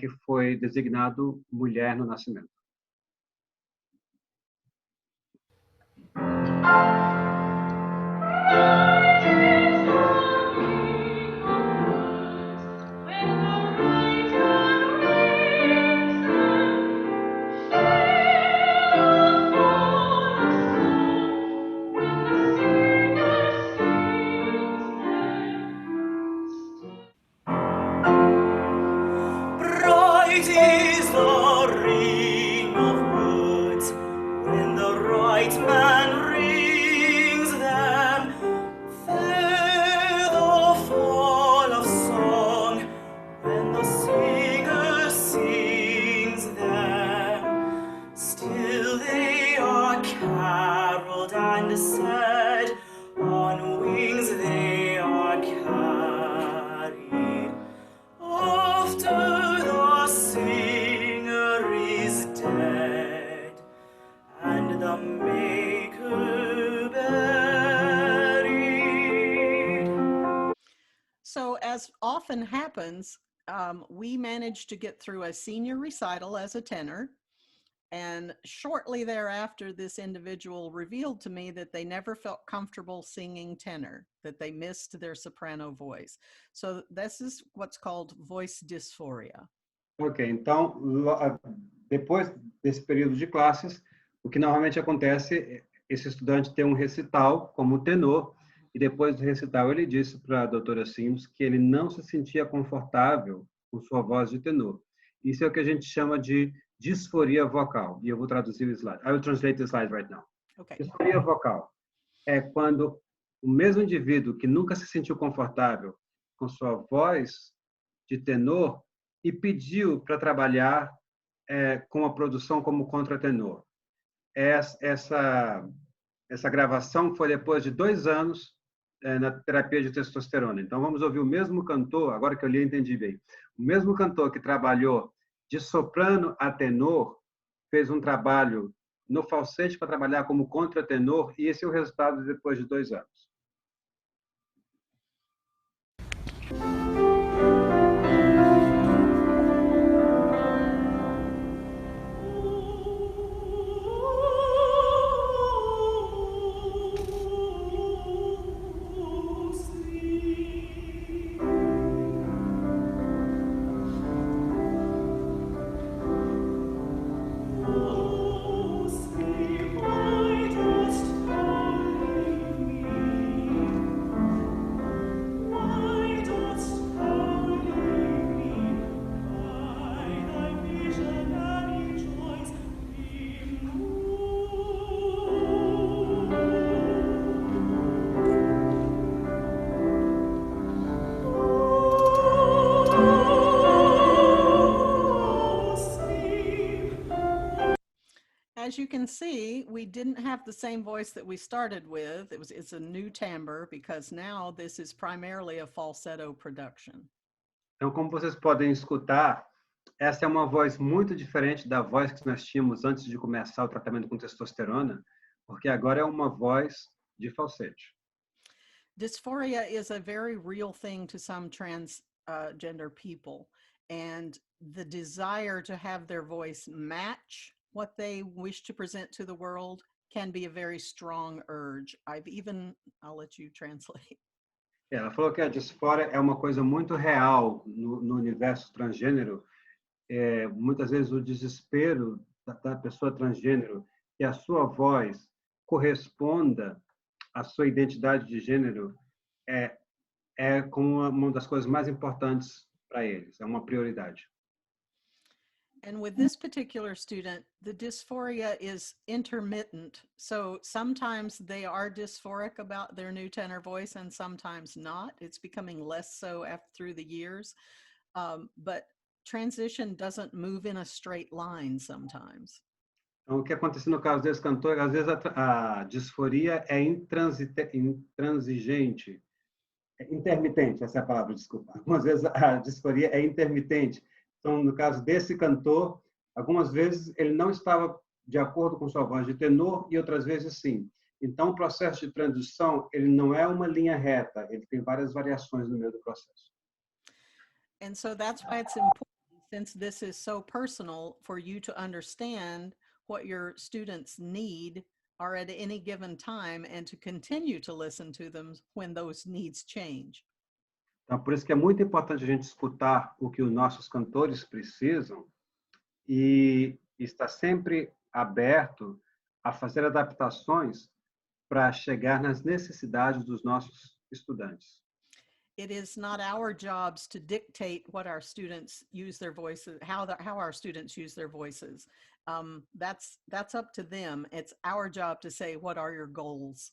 que foi designado mulher no nascimento. Bright is the ring of words when the right man rings them. Fair the fall of song when the singer sings them. Still they are caroled and said, on wings they are carried. After the singer is dead and the maker buried. So as often happens, we managed to get through a senior recital as a tenor. And shortly thereafter, this individual revealed to me that they never felt comfortable singing tenor, that they missed their soprano voice. So this is what's called voice dysphoria. Ok, então, depois desse período de classes, o que normalmente acontece é esse estudante ter um recital como tenor, e depois do recital ele disse para a doutora Sims que ele não se sentia confortável com sua voz de tenor. Isso é o que a gente chama de disforia vocal. E eu vou traduzir o slide. I will translate the slide right now. Okay. Disforia vocal é quando o mesmo indivíduo que nunca se sentiu confortável com sua voz de tenor e pediu para trabalhar com a produção como contratenor. Essa gravação foi depois de 2 anos na terapia de testosterona. Então, vamos ouvir o mesmo cantor, agora que eu li, entendi bem. O mesmo cantor que trabalhou de soprano a tenor, fez um trabalho no falsete para trabalhar como contratenor, e esse é o resultado depois de 2 anos. As you can see, we didn't have the same voice that we started with. It's a new timbre because now this is primarily a falsetto production. Então, como vocês podem escutar, essa é uma voz muito diferente da voz que nós tínhamos antes de começar o tratamento com testosterona, porque agora é uma voz de falsete. Dysphoria is a very real thing to some transgender people, and the desire to have their voice match what they wish to present to the world can be a very strong urge. I'll let you translate. Ela falou que a disfória é uma coisa muito real no universo transgênero. Muitas vezes o desespero da pessoa transgênero que a sua voz corresponda à sua identidade de gênero é como uma das coisas mais importantes para eles, é uma prioridade. And with this particular student, the dysphoria is intermittent. So sometimes they are dysphoric about their new tenor voice and sometimes not. It's becoming less so through the years. But transition doesn't move in a straight line sometimes. Então, o que acontece no caso desse cantor, às vezes a disforia é intransigente, intermitente, essa é a palavra, desculpa. Algumas vezes a disforia é intermitente. Então, no caso desse cantor, algumas vezes ele não estava de acordo com sua voz de tenor e outras vezes sim. Então, o processo de transição, ele não é uma linha reta, ele tem várias variações no meio do processo. And so that's why it's important, since this is so personal, for you to understand what your students need are at any given time and to continue to listen to them when those needs change. Então, por isso que é muito importante a gente escutar o que os nossos cantores precisam e estar sempre aberto a fazer adaptações para chegar nas necessidades dos nossos estudantes. It is not our jobs to dictate what our students use their voices, how our students use their voices. That's up to them. It's our job to say, what are your goals?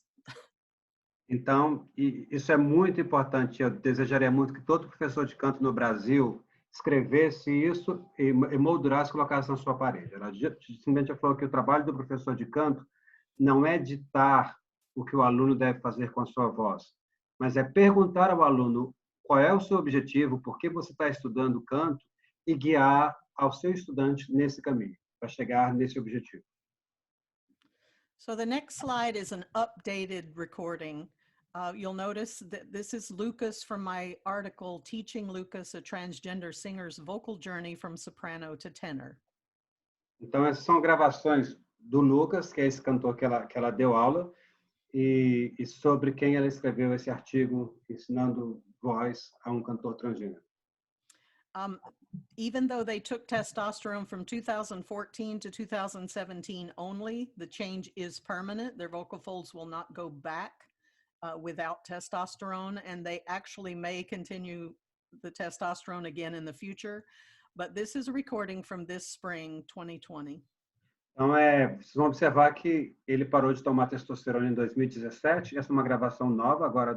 Então, isso é muito importante. Eu desejaria muito que todo professor de canto no Brasil escrevesse isso e moldurasse e colocasse na sua parede. Ela simplesmente falou que o trabalho do professor de canto não é ditar o que o aluno deve fazer com a sua voz, mas é perguntar ao aluno qual é o seu objetivo, por que você está estudando canto e guiar ao seu estudante nesse caminho, para chegar nesse objetivo. So the next slide is an updated recording. You'll notice that this is Lucas from my article, Teaching Lucas, a Transgender Singer's Vocal Journey from Soprano to Tenor. Então, essas são gravações do Lucas, que é esse cantor que ela deu aula, e sobre quem ela escreveu esse artigo ensinando voz a um cantor transgênero. Even though they took testosterone from 2014 to 2017 only, the change is permanent. Their vocal folds will not go back without testosterone, and they actually may continue the testosterone again in the future. But this is a recording from this spring, 2020. Então, vocês vão observar que ele parou de tomar testosterona em 2017. Essa é uma gravação nova, agora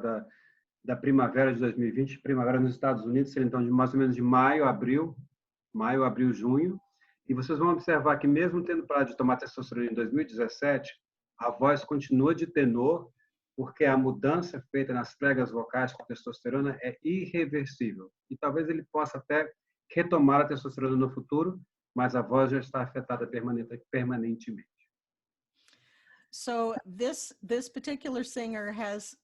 da primavera de 2020, primavera nos Estados Unidos, então de mais ou menos de maio, abril, junho. E vocês vão observar que mesmo tendo parado de tomar testosterona em 2017, a voz continua de tenor, porque a mudança feita nas pregas vocais com testosterona é irreversível. E talvez ele possa até retomar a testosterona no futuro, mas a voz já está afetada permanentemente. So this particular singer has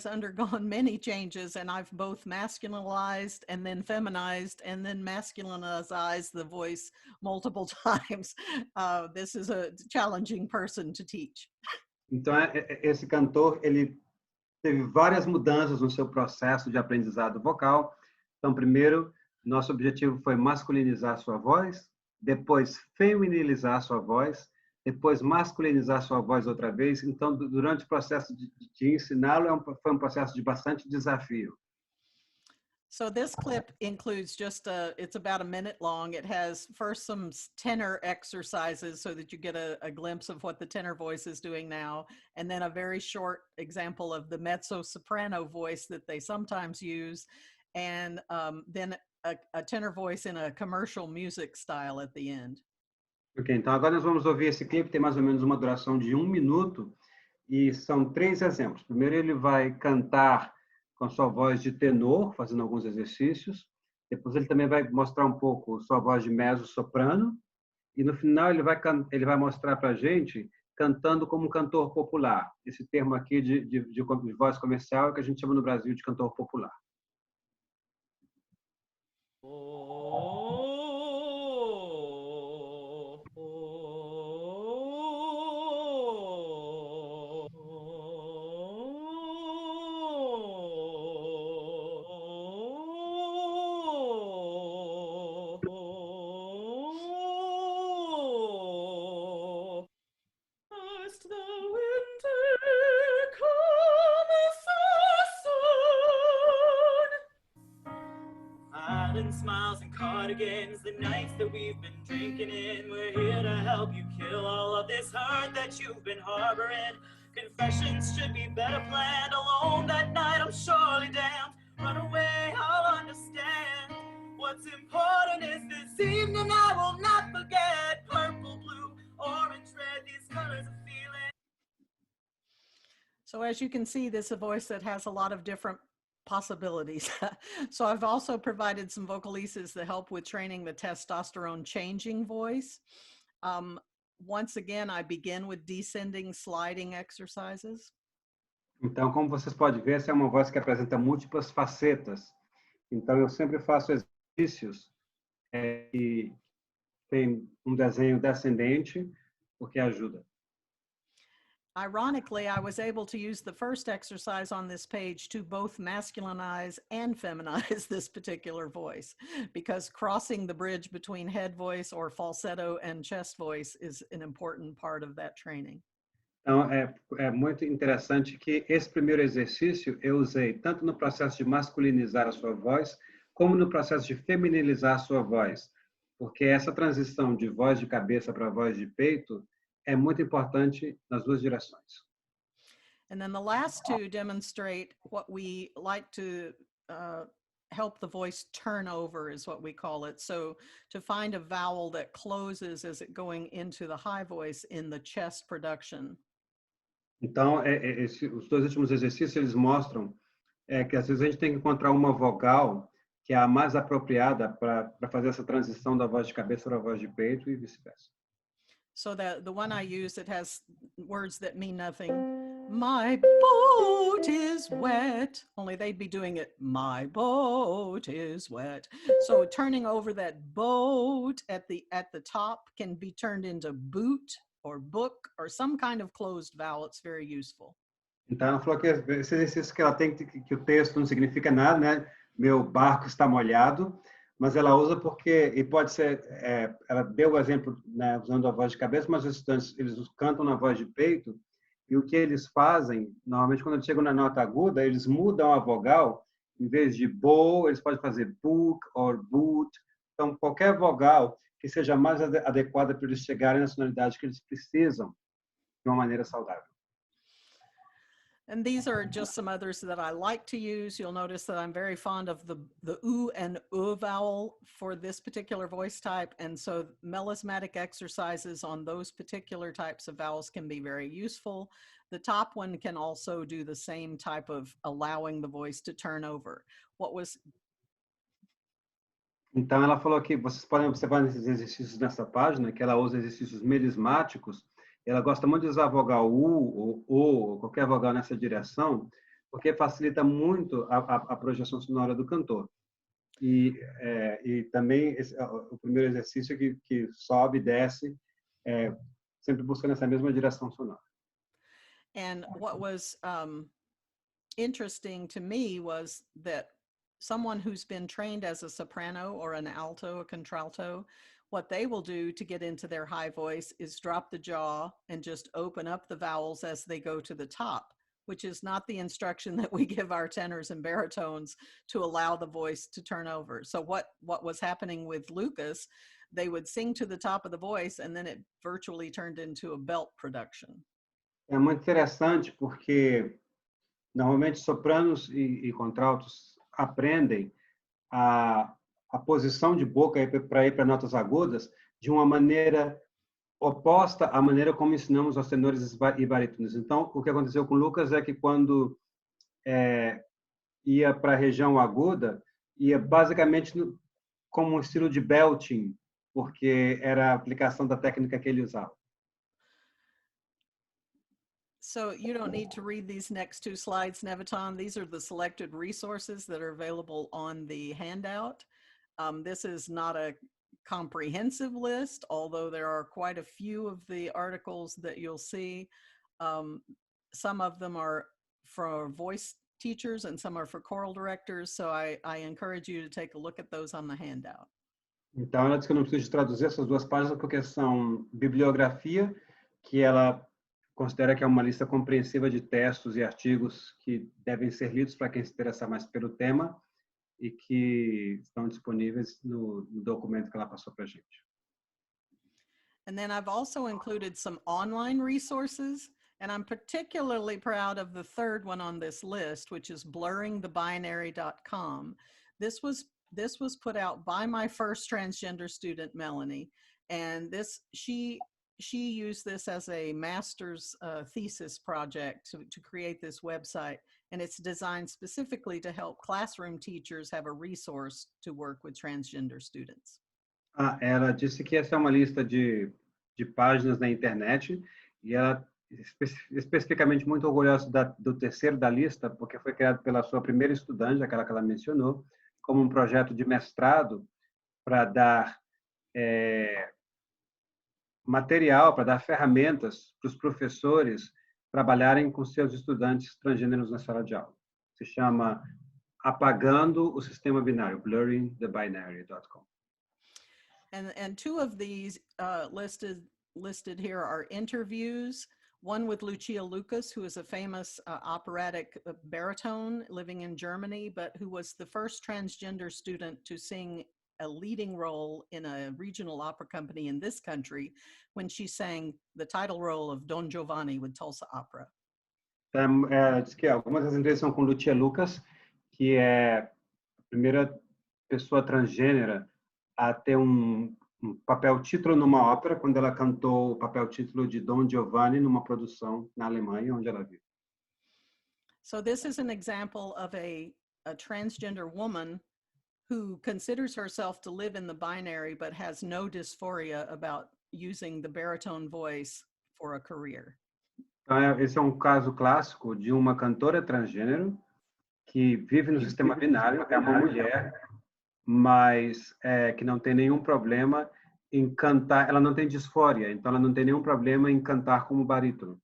undergone many changes, and I've both masculinized and then feminized and then masculinized the voice multiple times. This is a challenging person to teach. Então, esse cantor, ele teve várias mudanças no seu processo de aprendizado vocal. Então, primeiro, nosso objetivo foi masculinizar sua voz, depois feminilizar sua voz, depois masculinizar sua voz outra vez. Então, durante o processo de ensiná-lo, foi um processo de bastante desafio. So this clip includes it's about a minute long. It has first some tenor exercises so that you get a glimpse of what the tenor voice is doing now, and then a very short example of the mezzo-soprano voice that they sometimes use, and then a tenor voice in a commercial music style at the end. Ok, então agora nós vamos ouvir esse clipe, tem mais ou menos uma duração de 1 minuto, e são 3 exemplos. Primeiro ele vai cantar com sua voz de tenor, fazendo alguns exercícios. Depois ele também vai mostrar um pouco sua voz de mezzo-soprano. E no final ele vai mostrar para a gente cantando como um cantor popular. Esse termo aqui de voz comercial é o que a gente chama no Brasil de cantor popular. Oh, oh, oh. stolen smiles and cardigans, the nights that we've been drinking in. We're here to help you kill all of this hurt that you've been harboring. Confessions should be better planned. Alone that night, I'm surely damned. Run away, I'll understand. What's important is this evening I will not forget. Purple, blue, orange, red, these colors of feeling. So as you can see, this is a voice that has a lot of different possibilities. So I've also provided some vocalises that help with training the testosterone changing voice. Once again, I begin with descending sliding exercises. Então, como vocês podem ver, essa é uma voz que apresenta múltiplas facetas. Então, eu sempre faço exercícios que tem desenho descendente, porque ajuda. Ironically, I was able to use the first exercise on this page to both masculinize and feminize this particular voice, because crossing the bridge between head voice or falsetto and chest voice is an important part of that training. Então, é muito interessante que esse primeiro exercício eu usei tanto no processo de masculinizar a sua voz, como no processo de feminilizar a sua voz, porque essa transição de voz de cabeça para voz de peito é muito importante nas duas direções. And then the last two demonstrate what we like to help the voice turn over, is what we call it. So to find a vowel that closes as it going into the high voice in the chest production. Então, os dois últimos exercícios, eles mostram que às vezes a gente tem que encontrar uma vogal que é a mais apropriada para fazer essa transição da voz de cabeça para a voz de peito e vice-versa. So the one I use, it has words that mean nothing. My boat is wet. Only they'd be doing it, my boat is wet. So turning over that boat at the top can be turned into boot or book or some kind of closed vowel. It's very useful. Então, ela falou que esse exercício que ela tem que o texto não significa nada, né? Meu barco está molhado, mas ela usa porque, e pode ser, ela deu o exemplo, né, usando a voz de cabeça, mas os estudantes, eles cantam na voz de peito, e o que eles fazem, normalmente quando eles chegam na nota aguda, eles mudam a vogal, em vez de bo, eles podem fazer book or boot. Então, qualquer vogal que seja mais adequada para eles chegarem na sonoridade que eles precisam, de uma maneira saudável. And these are just some others that I like to use. You'll notice that I'm very fond of the U and U vowel for this particular voice type. And so melismatic exercises on those particular types of vowels can be very useful. The top one can also do the same type of allowing the voice to turn over. Então, ela falou que vocês podem observar nesses exercícios nessa página, que ela usa exercícios melismáticos. Ela gosta muito de usar a vogal U ou qualquer vogal nessa direção, porque facilita muito a projeção sonora do cantor. E também o primeiro exercício que sobe e desce, sempre buscando essa mesma direção sonora. And what was interesting to me was that someone who's been trained as a soprano or an alto, a contralto, what they will do to get into their high voice is drop the jaw and just open up the vowels as they go to the top, which is not the instruction that we give our tenors and baritones to allow the voice to turn over. So what was happening with Lucas, they would sing to the top of the voice and then it virtually turned into a belt production. É muito interessante porque normalmente sopranos e contraltos aprendem a posição de boca para ir para notas agudas de uma maneira oposta à maneira como ensinamos aos tenores e barítonos. Então, o que aconteceu com o Lucas é que quando ia para a região aguda, ia basicamente como um estilo de belting, porque era a aplicação da técnica que ele usava. So you don't need to read these next two slides, Nevaton. These are the selected resources that are available on the handout. This is not a comprehensive list, although there are quite a few of the articles that you'll see. Some of them are for voice teachers and some are for choral directors. So I encourage you to take a look at those on the handout. Então, ela disse que eu não preciso traduzir essas duas páginas porque são bibliografia que ela considera que é uma lista compreensiva de textos e artigos que devem ser lidos para quem se interessar mais pelo tema. e que estão disponíveis no documento que ela passou para a gente. And then I've also included some online resources, and I'm particularly proud of the third one on this list, which is blurringthebinary.com. This was put out by my first transgender student, Melanie, and she used this as a master's thesis project to create this website, and it's designed specifically to help classroom teachers have a resource to work with transgender students. Ela disse que essa é uma lista de páginas na internet e ela especificamente muito orgulhosa do terceiro da lista, porque foi criado pela sua primeira estudante, aquela que ela mencionou, como um projeto de mestrado para dar material, para dar ferramentas para os professores trabalharem com seus estudantes transgêneros na sala de aula. Se chama Apagando o Sistema Binário, blurringthebinary.com. And two of these listed here are interviews, one with Lucia Lucas, who is a famous operatic baritone living in Germany, but who was the first transgender student to sing a leading role in a regional opera company in this country when she sang the title role of Don Giovanni with Tulsa Opera. Diz que algumas das entrevistas são com Lucia Lucas, que é a primeira pessoa transgênera a ter um papel título numa ópera, quando ela cantou o papel título de Don Giovanni numa produção na Alemanha, onde ela vive. So this is an example of a transgender woman who considers herself to live in the binary but has no dysphoria about using the baritone voice for a career. Então, esse é um caso clássico de uma cantora transgênero que vive no sistema binário, é uma mulher, mas que não tem nenhum problema em cantar, ela não tem disfória, então ela não tem nenhum problema em cantar como barítono.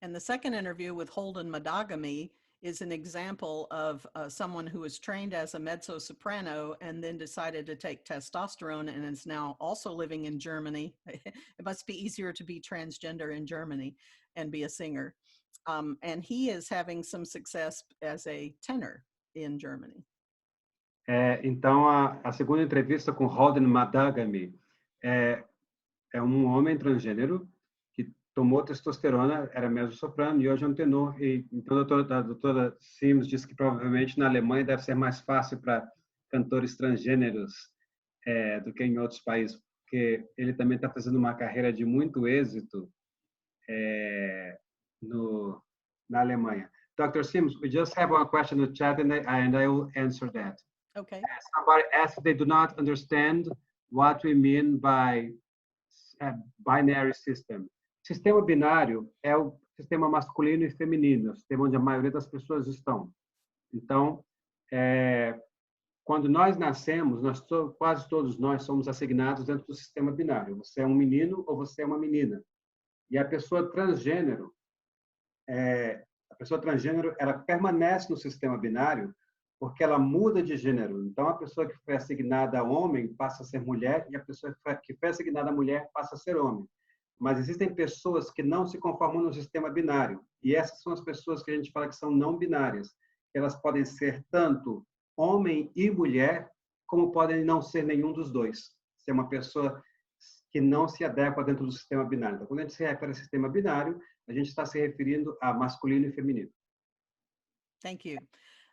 And the second interview with Holden Madagami is an example of someone who was trained as a mezzo-soprano and then decided to take testosterone and is now also living in Germany. It must be easier to be transgender in Germany and be a singer. And he is having some success as a tenor in Germany. Então, a segunda entrevista com Holden Madagami é um homem transgênero que tomou testosterona, era mezzo-soprano e hoje é um tenor. E então a doutora Sims disse que provavelmente na Alemanha deve ser mais fácil para cantores transgêneros do que em outros países, porque ele também está fazendo uma carreira de muito êxito na Alemanha. Dr. Sims, we just have one question in the chat and I will answer that. Okay. Somebody asked if they do not understand what we mean by binary system. Sistema binário é o sistema masculino e feminino, o sistema onde a maioria das pessoas estão. Então, quando nós nascemos, quase todos nós somos assignados dentro do sistema binário. Você é um menino ou você é uma menina. E a pessoa transgênero, ela permanece no sistema binário porque ela muda de gênero. Então, a pessoa que foi assignada a homem passa a ser mulher e a pessoa que foi assignada a mulher passa a ser homem. Mas existem pessoas que não se conformam no sistema binário. E essas são as pessoas que a gente fala que são não binárias. Elas podem ser tanto homem e mulher, como podem não ser nenhum dos dois. Ser uma pessoa que não se adequa dentro do sistema binário. Então, quando a gente se refere ao sistema binário, a gente está se referindo a masculino e feminino. Thank you.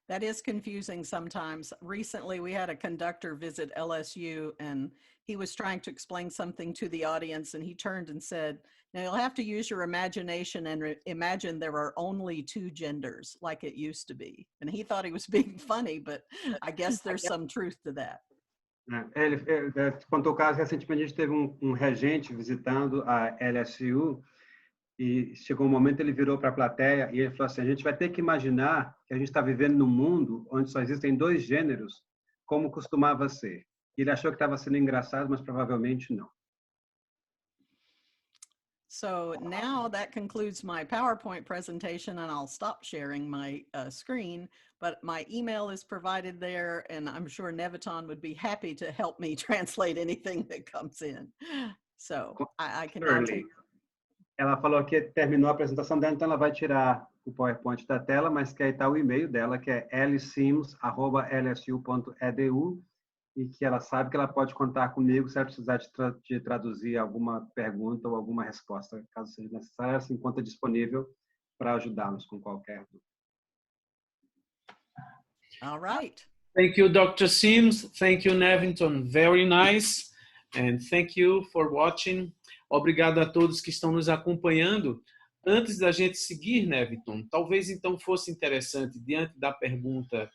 That is confusing sometimes. Recently, we had a conductor visit LSU, and he was trying to explain something to the audience, and he turned and said, now you'll have to use your imagination and imagine there are only two genders, like it used to be. And he thought he was being funny, but I guess there's some truth to that. Ele contou o caso, recentemente a gente teve um regente visitando a LSU, e chegou um momento, ele virou para a plateia e ele falou assim, a gente vai ter que imaginar que a gente está vivendo num mundo onde só existem dois gêneros, como costumava ser. Ele achou que estava sendo engraçado, mas provavelmente não. So now that concludes my PowerPoint presentation, and I'll stop sharing my screen, but my email is provided there, and I'm sure Neviton would be happy to help me translate anything that comes in. So I can now take... Ela falou que terminou a apresentação dela, então ela vai tirar o PowerPoint da tela, mas que aí está o e-mail dela, que é lsims@lsu.edu, e que ela sabe que ela pode contar comigo se ela precisar de traduzir alguma pergunta ou alguma resposta, caso seja necessário, ela se encontra disponível para ajudá-los com qualquer dúvida. All right. Thank you, Dr. Sims. Thank you, Nevington. Very nice. And thank you for watching. Obrigado a todos que estão nos acompanhando. Antes da gente seguir, Nevington, talvez então fosse interessante, diante da pergunta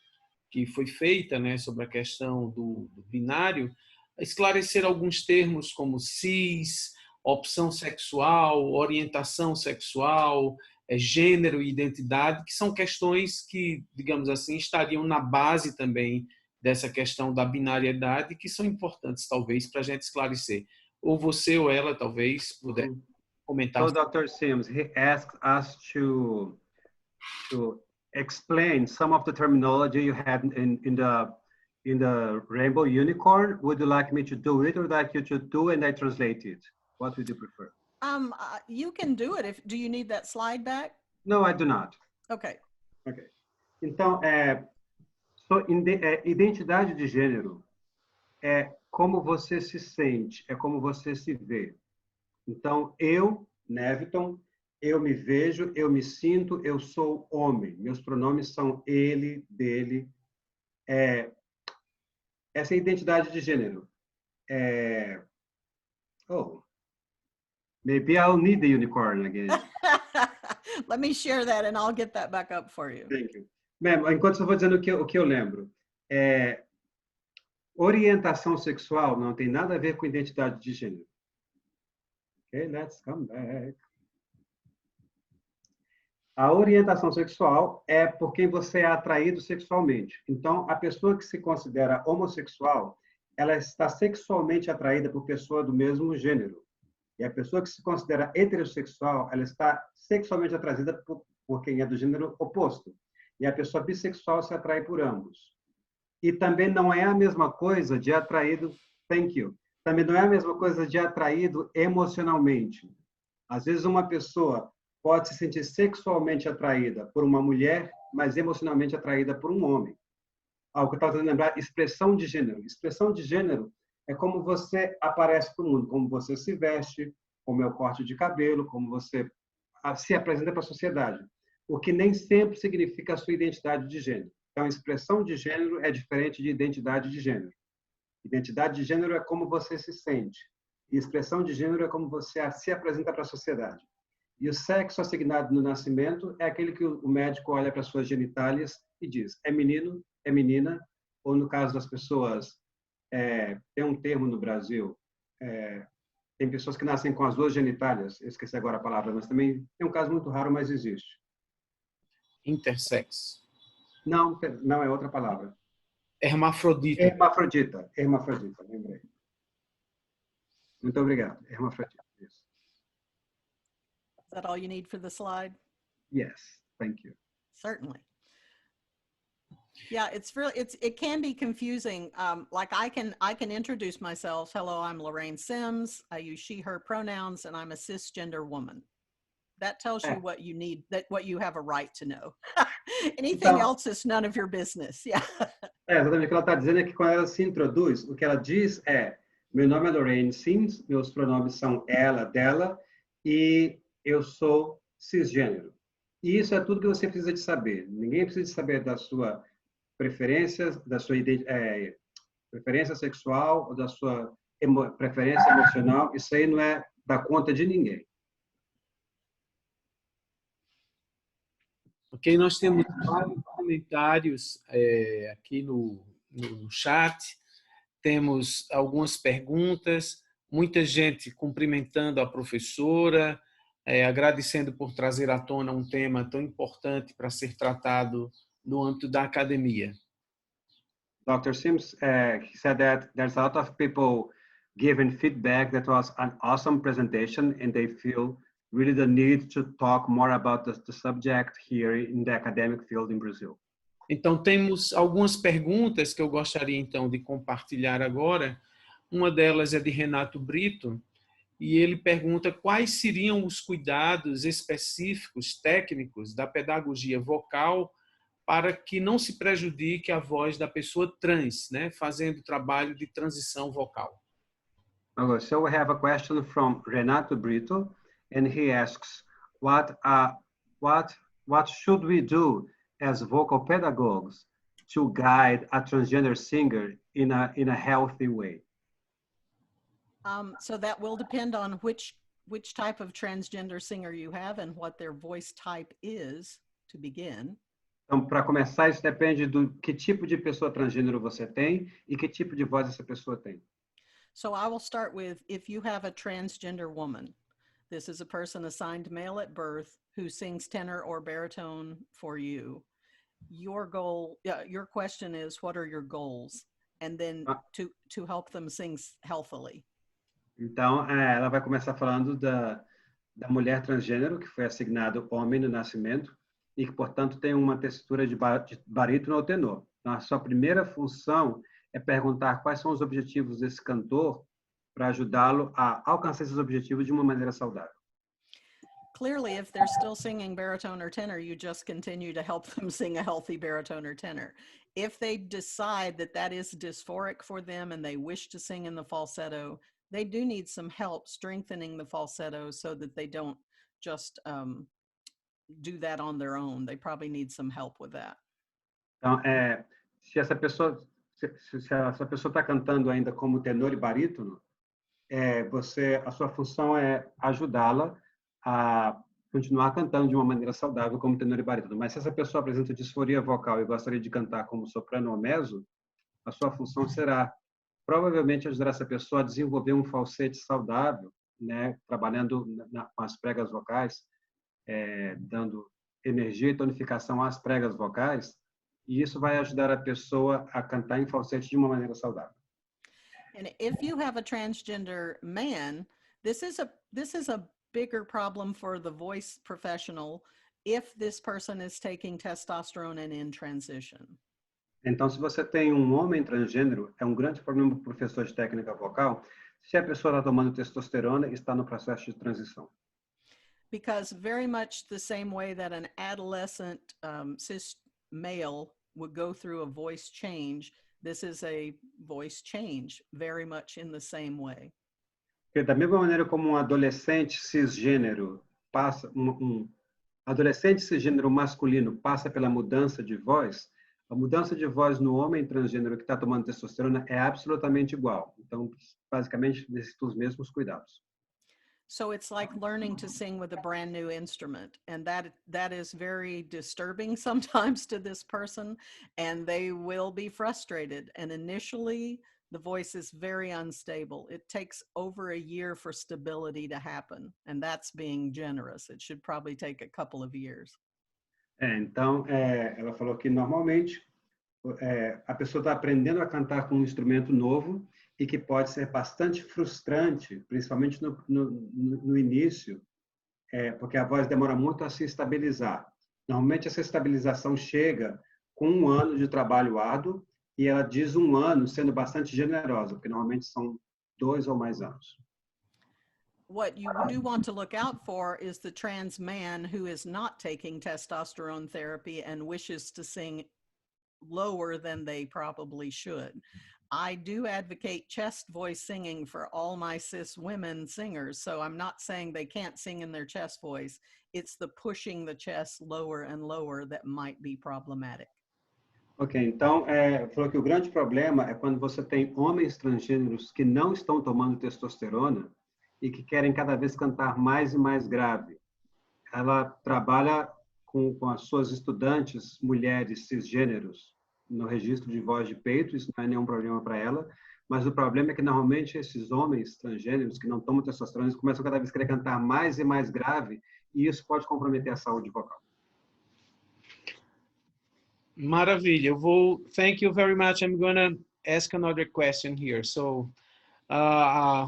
que foi feita, né, sobre a questão do binário, esclarecer alguns termos como cis, opção sexual, orientação sexual, gênero e identidade, que são questões que, digamos assim, estariam na base também dessa questão da binariedade, que são importantes, talvez, para a gente esclarecer. Ou você ou ela, talvez, puder comentar. So, Dr. Sims, he asked us to explain some of the terminology you had in the Rainbow Unicorn. Would you like me to do it, or like you to do and I translate it? What would you prefer? You can do it. Do you need that slide back? No, I do not. Okay. Okay. Então, identidade de gênero é como você se sente, é como você se vê. Então, eu, Nevington, eu me vejo, eu me sinto, eu sou homem. Meus pronomes são ele, dele. Essa é a identidade de gênero. Maybe I'll need the unicorn again. Let me share that and I'll get that back up for you. Thank you. Enquanto eu vou dizendo o que eu lembro. Orientação sexual não tem nada a ver com identidade de gênero. Okay, let's come back. A orientação sexual é por quem você é atraído sexualmente. Então, a pessoa que se considera homossexual, ela está sexualmente atraída por pessoa do mesmo gênero. E a pessoa que se considera heterossexual, ela está sexualmente atraída por quem é do gênero oposto. E a pessoa bissexual se atrai por ambos. E também não é a mesma coisa de atraído, thank you, também não é a mesma coisa de atraído emocionalmente. Às vezes uma pessoa pode se sentir sexualmente atraída por uma mulher, mas emocionalmente atraída por um homem. Algo que eu estava tentando lembrar, expressão de gênero. Expressão de gênero é como você aparece para o mundo, como você se veste, como é o corte de cabelo, como você se apresenta para a sociedade. O que nem sempre significa a sua identidade de gênero. Então, expressão de gênero é diferente de identidade de gênero. Identidade de gênero é como você se sente. E expressão de gênero é como você se apresenta para a sociedade. E o sexo assignado no nascimento é aquele que o médico olha para suas genitálias e diz, é menino, é menina, ou no caso das pessoas, tem um termo no Brasil, tem pessoas que nascem com as duas genitálias, eu esqueci agora a palavra, mas também é um caso muito raro, mas existe. Intersex. Não, não é outra palavra. Hermafrodita. Hermafrodita, lembrei. Muito obrigado. Hermafrodita. Isso. Is that all you need for the slide? Yes, thank you. Certainly. Yeah, it can be confusing. Like I can introduce myself. Hello, I'm Lorraine Sims. I use she, her pronouns, and I'm a cisgender woman. That tells you what you need, what you have a right to know. Anything else is none of your business. Yeah. Exatamente o que ela está dizendo é que quando ela se introduz, o que ela diz é, meu nome é Lorraine Sims, meus pronomes são ela, dela, e eu sou cisgênero. E isso é tudo que você precisa de saber. Ninguém precisa de saber da sua preferência, da sua preferência sexual ou da sua preferência emocional. Isso aí não é da conta de ninguém. Ok, nós temos vários comentários aqui no chat, temos algumas perguntas, muita gente cumprimentando a professora, agradecendo por trazer à tona um tema tão importante para ser tratado no âmbito da academia. Dr. Sims, he said that there's a lot of people giving feedback that was an awesome presentation and they feel really the need to talk more about the subject here in the academic field in Brazil. Então, temos algumas perguntas que eu gostaria, então, de compartilhar agora. Uma delas é de Renato Brito, e ele pergunta quais seriam os cuidados específicos, técnicos da pedagogia vocal para que não se prejudique a voz da pessoa trans, né, fazendo trabalho de transição vocal. Okay, so we have a question from Renato Brito, and he asks, what should we do as vocal pedagogues to guide a transgender singer in a healthy way? So that will depend on which type of transgender singer you have and what their voice type is to begin. Então, para começar, isso depende do que tipo de pessoa transgênero você tem e que tipo de voz essa pessoa tem. So I will start with, if you have a transgender woman, this is a person assigned male at birth who sings tenor or baritone for you. Your question is, what are your goals? And then to help them sing healthily. Então, ela vai começar falando da mulher transgênero, que foi assignado homem no nascimento e que, portanto, tem uma textura de barítono ou tenor. Então, a sua primeira função é perguntar quais são os objetivos desse cantor para ajudá-lo a alcançar esses objetivos de uma maneira saudável. Clearly, if they're still singing baritone or tenor, you just continue to help them sing a healthy baritone or tenor. If they decide that that is dysphoric for them and they wish to sing in the falsetto, they do need some help strengthening the falsetto so that they don't just do that on their own. They probably need some help with that. Então, se essa pessoa está cantando ainda como tenor e barítono, a sua função é ajudá-la a continuar cantando de uma maneira saudável como tenor e barítono. Mas se essa pessoa apresenta disforia vocal e gostaria de cantar como soprano ou mezzo, a sua função será provavelmente ajudar essa pessoa a desenvolver um falsete saudável, né, trabalhando com as pregas vocais, dando energia e tonificação às pregas vocais, e isso vai ajudar a pessoa a cantar em falsete de uma maneira saudável. And if you have a transgender man, this is a bigger problem for the voice professional if this person is taking testosterone and in transition. Então, se você tem um homem transgênero, é um grande problema para o professor de técnica vocal se a pessoa está tomando testosterona e está no processo de transição. Because very much the same way that an adolescent cis male would go through a voice change, this is a voice change, very much in the same way. Porque da mesma maneira como um adolescente cisgênero passa, adolescente cisgênero masculino passa pela mudança de voz, a mudança de voz no homem transgênero que está tomando testosterona é absolutamente igual. Então, basicamente, necessita os mesmos cuidados. So it's like learning to sing with a brand new instrument, and that is very disturbing sometimes to this person, and they will be frustrated. And initially, the voice is very unstable. It takes over a year for stability to happen, and that's being generous. It should probably take a couple of years. Então, ela falou que normalmente a pessoa está aprendendo a cantar com um instrumento novo e que pode ser bastante frustrante, principalmente no início, porque a voz demora muito a se estabilizar. Normalmente, essa estabilização chega com 1 ano de trabalho árduo e ela diz 1 ano sendo bastante generosa, porque normalmente são 2 ou mais anos. What you do want to look out for is the trans man who is not taking testosterone therapy and wishes to sing lower than they probably should. I do advocate chest voice singing for all my cis women singers, so I'm not saying they can't sing in their chest voice. It's the pushing the chest lower and lower that might be problematic. Ok, então, falou que o grande problema é quando você tem homens transgêneros que não estão tomando testosterona e que querem cada vez cantar mais e mais grave. Ela trabalha com as suas estudantes, mulheres cisgêneros, no registro de voz de peito, isso não é nenhum problema para ela, mas o problema é que normalmente esses homens transgêneros que não tomam testosterona começam cada vez a querer cantar mais e mais grave e isso pode comprometer a saúde vocal. Maravilha. Thank you very much. I'm going to ask another question here. So,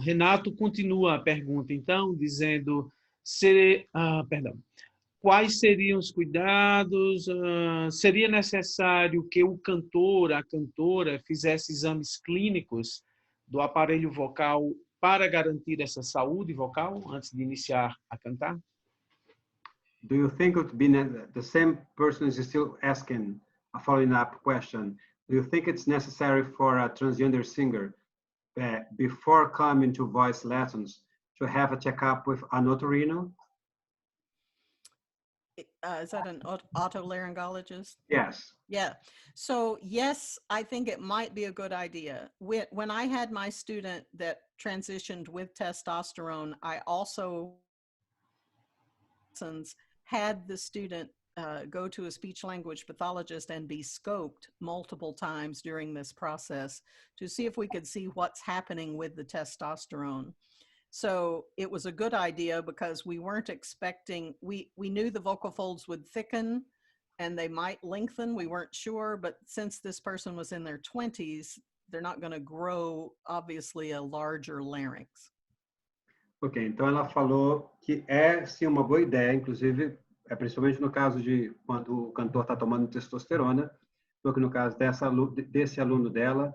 Renato continua a pergunta, então, dizendo, quais seriam os cuidados? Seria necessário que o cantor, a cantora, fizesse exames clínicos do aparelho vocal para garantir essa saúde vocal antes de iniciar a cantar? Do you think it would be the same person is still asking a following up question? Do you think it's necessary for a transgender singer before coming to voice lessons to have a checkup with an otorino? Is that an otolaryngologist? Yes. Yeah. So yes, I think it might be a good idea. When I had my student that transitioned with testosterone, I also had the student go to a speech language pathologist and be scoped multiple times during this process to see if we could see what's happening with the testosterone. So it was a good idea because we weren't expecting, we knew the vocal folds would thicken and they might lengthen, we weren't sure, but since this person was in their 20s, they're not going to grow, obviously, a larger larynx. Ok, então ela falou que é sim uma boa ideia, inclusive, principalmente no caso de quando o cantor está tomando testosterona, porque no caso desse aluno dela,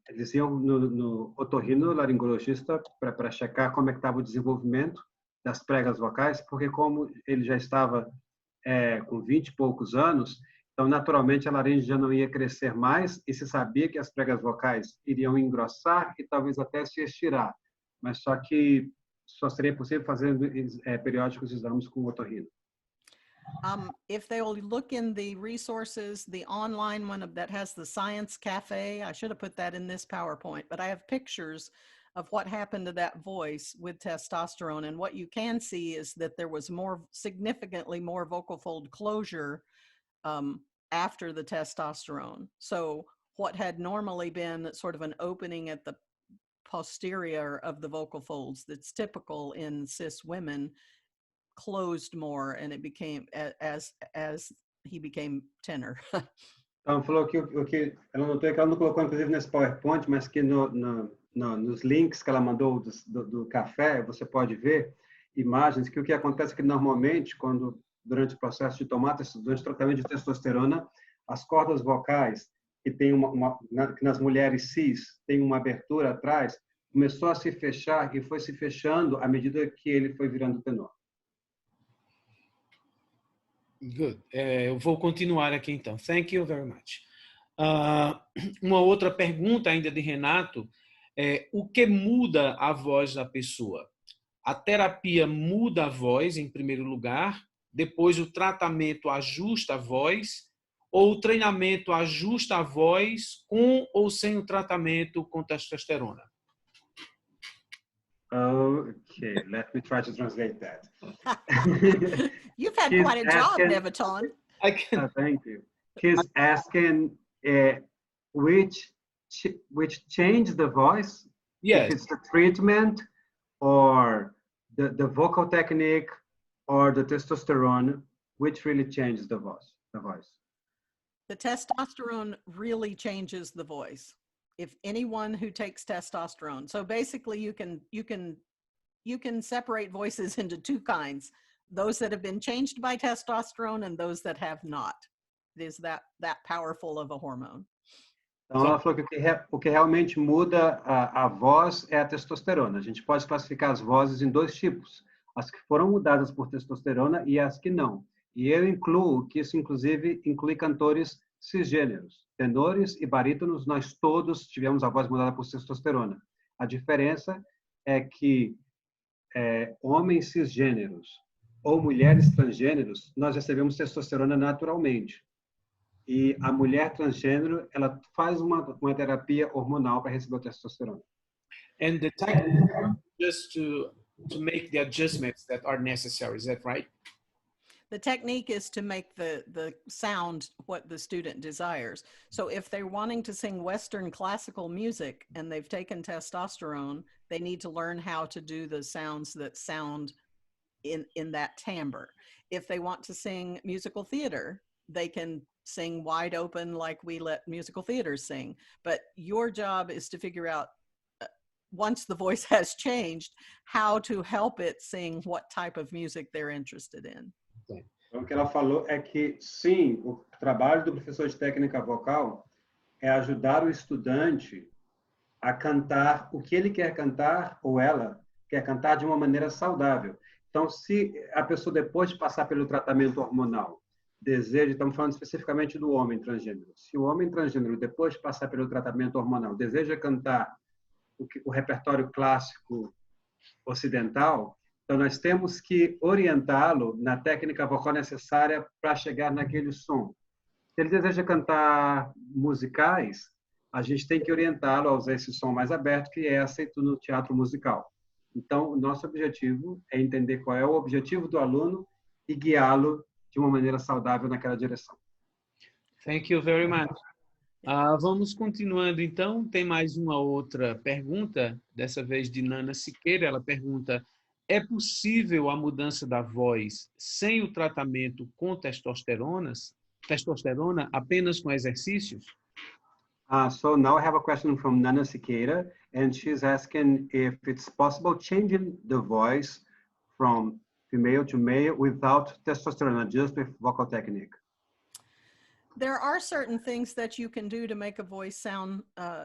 eles iam no otorrinolaringologista para checar como é que estava o desenvolvimento das pregas vocais, porque como ele já estava com 20 e poucos anos, então naturalmente a laringe já não ia crescer mais e se sabia que as pregas vocais iriam engrossar e talvez até se estirar, mas só que só seria possível fazendo periódicos exames com o otorrino. If they will look in the resources, the online one that has the Science Cafe, I should have put that in this PowerPoint, but I have pictures of what happened to that voice with testosterone. And what you can see is that there was significantly more vocal fold closure after the testosterone. So what had normally been sort of an opening at the posterior of the vocal folds that's typical in cis women closed more, and it became as he became tenor. Então, falou que o que ela notou é que ela não colocou, inclusive, nesse PowerPoint, mas que nos links que ela mandou do café, você pode ver imagens que o que acontece é que, normalmente, durante o processo de durante o tratamento de testosterona, as cordas vocais, que tem que nas mulheres cis tem uma abertura atrás, começou a se fechar e foi se fechando à medida que ele foi virando tenor. Good. Eu vou continuar aqui então. Thank you very much. Uma outra pergunta ainda de Renato é: o que muda a voz da pessoa? A terapia muda a voz em primeiro lugar, depois o tratamento ajusta a voz, ou o treinamento ajusta a voz com ou sem o tratamento com testosterona? Okay, let me try to translate that. You've had quite a job, Nevaton. Thank you. He's asking which changed the voice? Yes. If it's the treatment or the vocal technique or the testosterone, which really changes the voice? The testosterone really changes the voice. If anyone who takes testosterone, so basically you can separate voices into two kinds: those that have been changed by testosterone and those that have not. It is that powerful of a hormone. Então, ela falou que o que realmente muda a voz é a testosterona. A gente pode classificar as vozes em dois tipos: as que foram mudadas por testosterona e as que não. E eu incluo que isso, inclusive, inclui cantores cisgêneros, tenores e barítonos. Nós todos tivemos a voz mudada por testosterona. A diferença é que homens cisgêneros ou mulheres transgêneros, nós recebemos testosterona naturalmente. E a mulher transgênero, ela faz uma terapia hormonal para receber testosterona. And the technique just to make the adjustments that are necessary, is that right? The technique is to make the sound what the student desires. So if they're wanting to sing Western classical music and they've taken testosterone, they need to learn how to do the sounds that sound in that timbre. If they want to sing musical theater, they can sing wide open like we let musical theaters sing. But your job is to figure out, once the voice has changed, how to help it sing what type of music they're interested in. Então, o que ela falou é que, sim, o trabalho do professor de técnica vocal é ajudar o estudante a cantar o que ele quer cantar ou ela quer cantar de uma maneira saudável. Então, se a pessoa, depois de passar pelo tratamento hormonal, deseja, estamos falando especificamente do homem transgênero, se o homem transgênero, depois de passar pelo tratamento hormonal, deseja cantar o repertório clássico ocidental, então nós temos que orientá-lo na técnica vocal necessária para chegar naquele som. Se ele deseja cantar musicais, a gente tem que orientá-lo a usar esse som mais aberto, que é aceito no teatro musical. Então, o nosso objetivo é entender qual é o objetivo do aluno e guiá-lo de uma maneira saudável naquela direção. Thank you very much. Vamos continuando, então. Tem mais uma outra pergunta, dessa vez de Nana Siqueira. Ela pergunta, é possível a mudança da voz sem o tratamento com testosterona, apenas com exercícios? So now I have a question from Nana Siqueira, and she's asking if it's possible changing the voice from female to male without testosterone, just with vocal technique. There are certain things that you can do to make a voice sound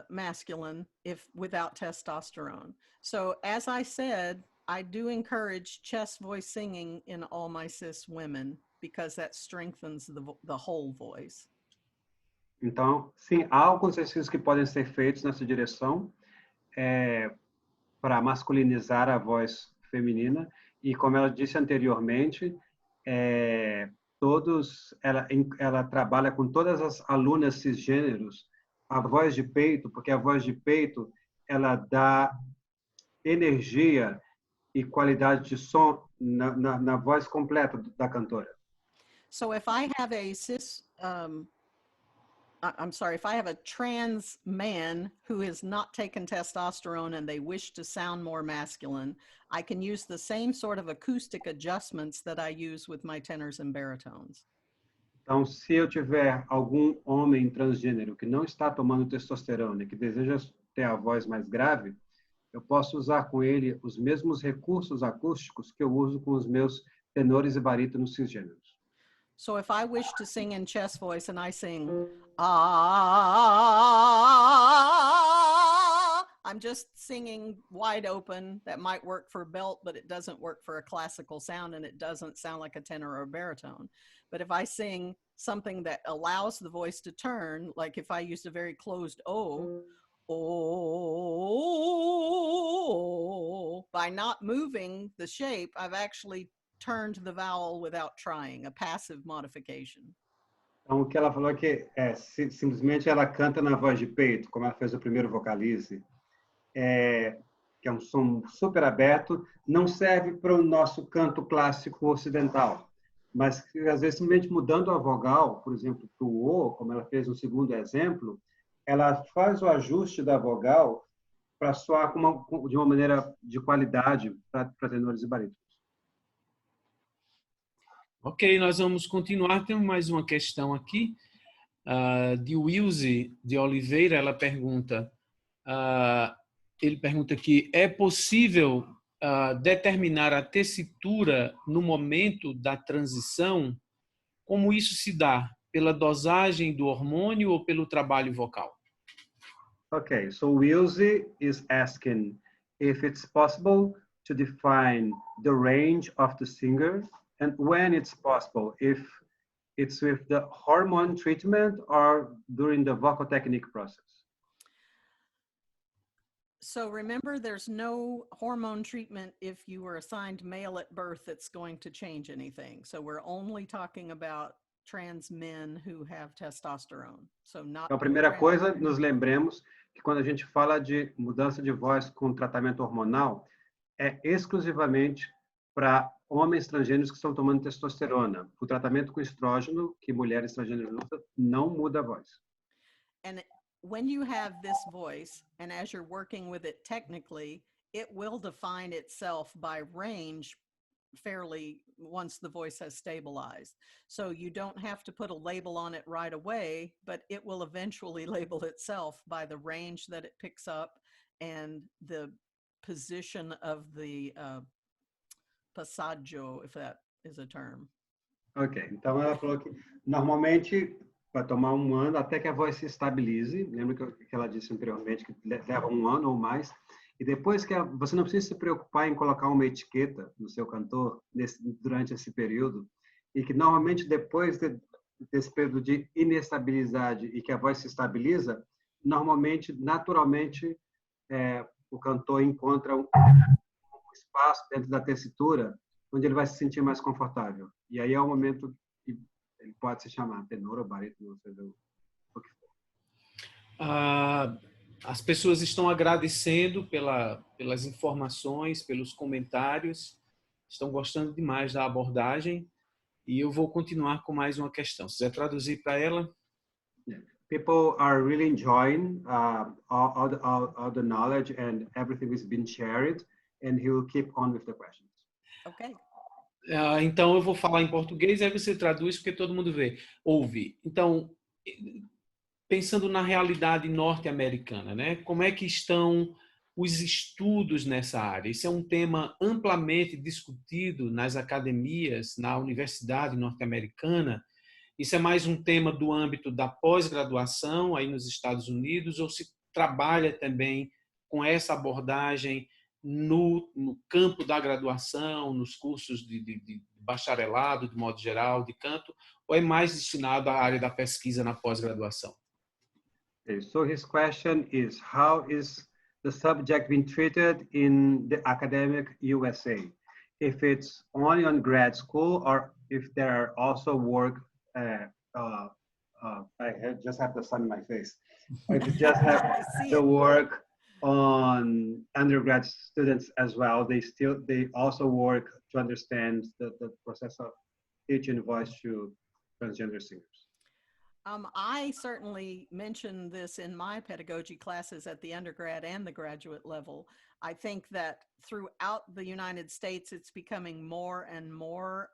masculine without testosterone. So as I said, I do encourage chest voice singing in all my cis women because that strengthens the whole voice. Então, sim, há alguns exercícios que podem ser feitos nessa direção para masculinizar a voz feminina. E como ela disse anteriormente, ela trabalha com todas as alunas cisgêneros a voz de peito, porque a voz de peito ela dá energia e qualidade de som na voz completa da cantora. So if I have if I have a trans man who has not taken testosterone and they wish to sound more masculine, I can use the same sort of acoustic adjustments that I use with my tenors and baritones. Então, se eu tiver algum homem transgênero que não está tomando testosterona e que deseja ter a voz mais grave, eu posso usar com ele os mesmos recursos acústicos que eu uso com os meus tenores e barítonos cisgêneros. So if I wish to sing in chest voice and I sing, I'm just singing wide open. That might work for belt, but it doesn't work for a classical sound, and it doesn't sound like a tenor or a baritone. But if I sing something that allows the voice to turn, like if I used a very closed O, by not moving the shape, I've actually turned the vowel without trying, a passive modification. Então, o que ela falou é que simplesmente ela canta na voz de peito, como ela fez o primeiro vocalize, que é um som super aberto, não serve para o nosso canto clássico ocidental, mas às vezes simplesmente mudando a vogal, por exemplo, para o O, como ela fez no segundo exemplo, ela faz o ajuste da vogal para soar de uma maneira de qualidade para tenores e barítonos. Ok, nós vamos continuar. Temos mais uma questão aqui, de Wilze de Oliveira. Ela pergunta, ele pergunta aqui, é possível determinar a tessitura no momento da transição? Como isso se dá? Pela dosagem do hormônio ou pelo trabalho vocal? Okay, so Wilze is asking if it's possible to define the range of the singer and when it's possible, if it's with the hormone treatment or during the vocal technique process. So remember, there's no hormone treatment if you were assigned male at birth that's going to change anything. So we're only talking about trans men who have testosterone. So not. Então, a primeira coisa, nos lembremos que quando a gente fala de mudança de voz com tratamento hormonal, é exclusivamente para homens transgêneros que estão tomando testosterona. O tratamento com estrógeno, que mulheres transgêneras usam, não muda a voz. And when you have this voice, and as you're working with it technically, it will define itself by range fairly once the voice has stabilized. So you don't have to put a label on it right away, but it will eventually label itself by the range that it picks up and the position of the passaggio, if that is a term. Ok, então ela falou que normalmente vai tomar um ano até que a voz se estabilize. Lembra que ela disse anteriormente que leva um ano ou mais. E depois que você não precisa se preocupar em colocar uma etiqueta no seu cantor durante esse período, e que normalmente depois desse período de inestabilidade e que a voz se estabiliza, normalmente, naturalmente, o cantor encontra um espaço dentro da tessitura onde ele vai se sentir mais confortável. E aí é o momento que ele pode se chamar tenor ou barítono, seja o que for. As pessoas estão agradecendo pelas informações, pelos comentários, estão gostando demais da abordagem e eu vou continuar com mais uma questão. Se quiser traduzir para ela. People are really enjoying all the knowledge and everything is being shared, and he will keep on with the questions. Okay. Então eu vou falar em português, aí você traduz porque todo mundo ouve. Então, pensando na realidade norte-americana, né? Como é que estão os estudos nessa área? Isso é um tema amplamente discutido nas academias, na universidade norte-americana. Isso é mais um tema do âmbito da pós-graduação aí nos Estados Unidos, ou se trabalha também com essa abordagem no campo da graduação, nos cursos de bacharelado, de modo geral, de canto, ou é mais destinado à área da pesquisa na pós-graduação? Okay, so his question is, how is the subject being treated in the academic USA? If it's only on grad school or if there are also work, I just have the sun in my face. If you just have the work on undergrad students as well, they also work to understand the process of teaching voice to transgender singers. I certainly mention this in my pedagogy classes at the undergrad and the graduate level. I think that throughout the United States, it's becoming more and more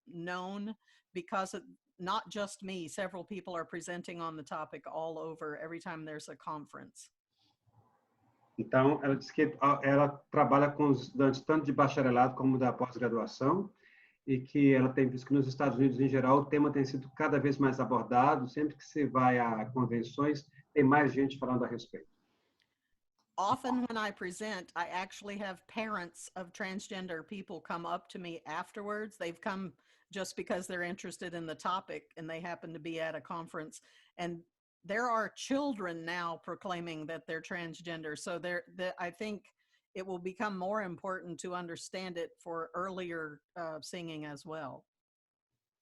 known because not just me, several people are presenting on the topic all over every time there's a conference. Então, ela diz que ela trabalha com os estudantes tanto de bacharelado como da pós-graduação e que ela tem visto que nos Estados Unidos, em geral, o tema tem sido cada vez mais abordado. Sempre que se vai a convenções, tem mais gente falando a respeito. Often when I present, I actually have parents of transgender people come up to me afterwards. They've come just because they're interested in the topic and they happen to be at a conference. And there are children now proclaiming that they're transgender. So I think it will become more important to understand it for earlier singing as well.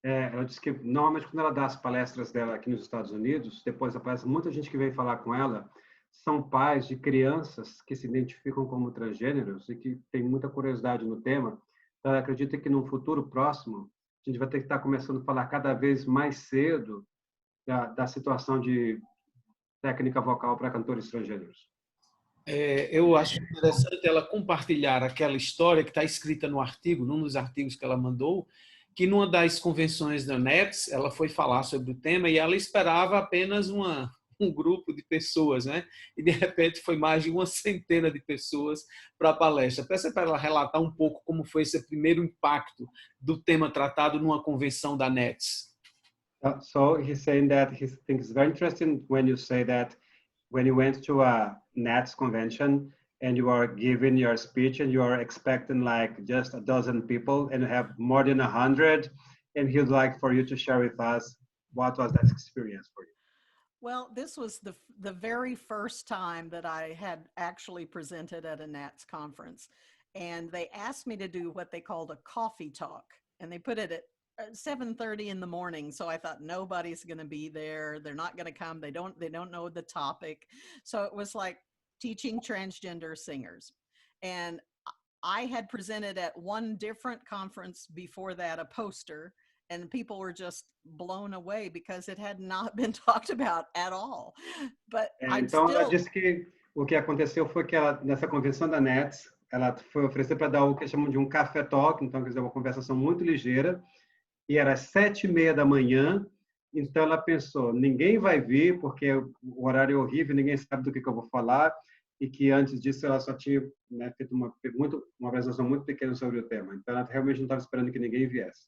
Ela disse que normalmente quando ela dá as palestras dela aqui nos Estados Unidos, depois da palestra, muita gente que vem falar com ela são pais de crianças que se identificam como transgêneros e que têm muita curiosidade no tema. Então, ela acredita que no futuro próximo a gente vai ter que estar começando a falar cada vez mais cedo da situação de técnica vocal para cantores transgêneros. Eu acho interessante ela compartilhar aquela história que está escrita no artigo, num dos artigos que ela mandou, que numa das convenções da NETS, ela foi falar sobre o tema e ela esperava apenas um grupo de pessoas, né? E de repente foi mais de uma centena de pessoas para a palestra. Peça para ela relatar um pouco como foi esse primeiro impacto do tema tratado numa convenção da NETS. So he's saying that he thinks it's very interesting when you say that when you went to a NETS convention and you are giving your speech and you are expecting like just a dozen people and you have more than 100, and he'd like for you to share with us what was that experience for you. Well, this was the very first time that I had actually presented at a NATS conference, and they asked me to do what they called a coffee talk, and they put it at 7:30 in the morning. So I thought nobody's going to be there. They're not going to come. They don't know the topic. So it was like teaching transgender singers. And I had presented at one different conference before that, a poster, and people were just blown away because it had not been talked about at all. But então ela disse que o que aconteceu foi que ela, nessa convenção da NETS, ela foi oferecer para dar o que chamam de um café talk, então quer dizer, uma conversação muito ligeira, e era 7:30 da manhã, então ela pensou, ninguém vai vir porque o horário é horrível, ninguém sabe do que eu vou falar, e que antes disso ela só tinha, né, feito uma apresentação muito pequena sobre o tema. Então ela realmente não estava esperando que ninguém viesse.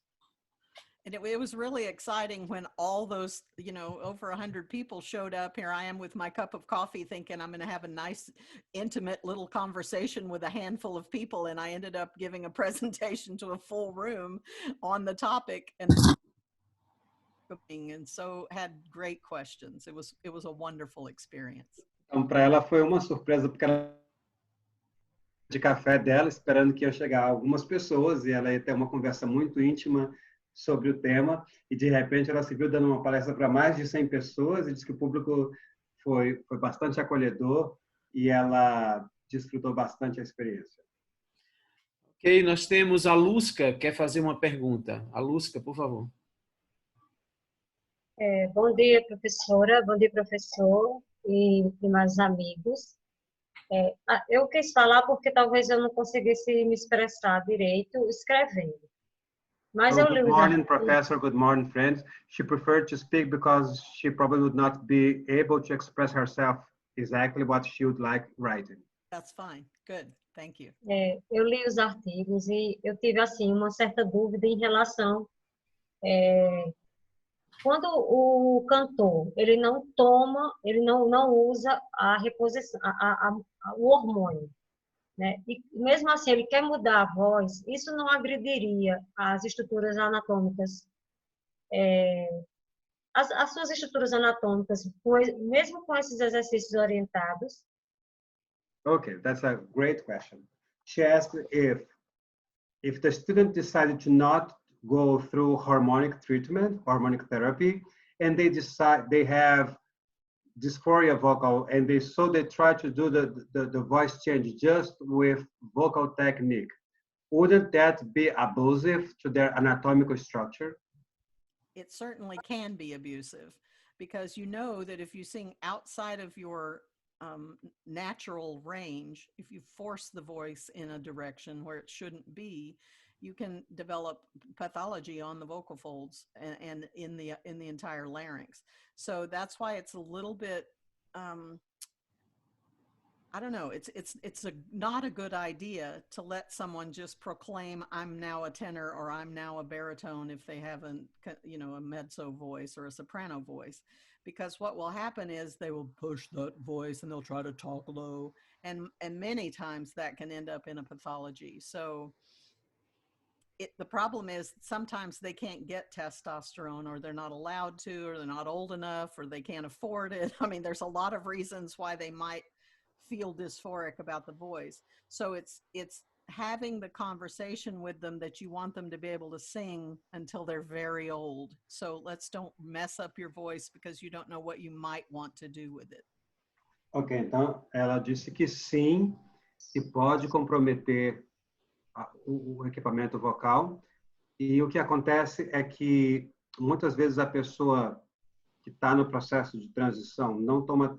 And it was really exciting when all those, you know, over 100 people showed up. Here I am with my cup of coffee thinking I'm going to have a nice, intimate little conversation with a handful of people. And I ended up giving a presentation to a full room on the topic and so had great questions. It was a wonderful experience. Então, para ela foi uma surpresa, porque ela de café dela, esperando que ia chegar algumas pessoas e ela ia ter uma conversa muito íntima sobre o tema, e de repente ela se viu dando uma palestra para mais de 100 pessoas e disse que o público foi bastante acolhedor e ela desfrutou bastante a experiência. Ok, nós temos a Lusca, quer fazer uma pergunta. A Lusca, por favor. Bom dia, professora. Bom dia, professor e mais amigos. Eu quis falar porque talvez eu não conseguisse me expressar direito escrevendo. Mas eu li Good os morning, artigos. professor. Good morning, friends. She preferred to speak because she probably would not be able to express herself exactly what she would like writing. That's fine. Good. Thank you. Eu li os artigos e eu tive assim uma certa dúvida em relação quando o cantor ele não usa a reposição, o hormônio, né? E mesmo assim ele quer mudar a voz, isso não agrediria as estruturas anatômicas, as suas estruturas anatômicas, mesmo com esses exercícios orientados? Okay, that's a great question. She asked if the student decided to not go through hormonic treatment, hormonic therapy, and they decide they have dysphoria vocal, and they try to do the voice change just with vocal technique. Wouldn't that be abusive to their anatomical structure? It certainly can be abusive, because you know that if you sing outside of your natural range, if you force the voice in a direction where it shouldn't be, you can develop pathology on the vocal folds and in the entire larynx. So that's why it's a little bit, I don't know, it's not a good idea to let someone just proclaim I'm now a tenor or I'm now a baritone if they have a mezzo voice or a soprano voice, because what will happen is they will push that voice and they'll try to talk low, and many times that can end up in a pathology. So the problem is sometimes they can't get testosterone, or they're not allowed to, or they're not old enough, or they can't afford it. I mean, there's a lot of reasons why they might feel dysphoric about the voice. So it's having the conversation with them that you want them to be able to sing until they're very old. So don't mess up your voice because you don't know what you might want to do with it. Ok, então ela disse que sim, se pode comprometer o equipamento vocal, e o que acontece é que muitas vezes a pessoa que está no processo de transição não toma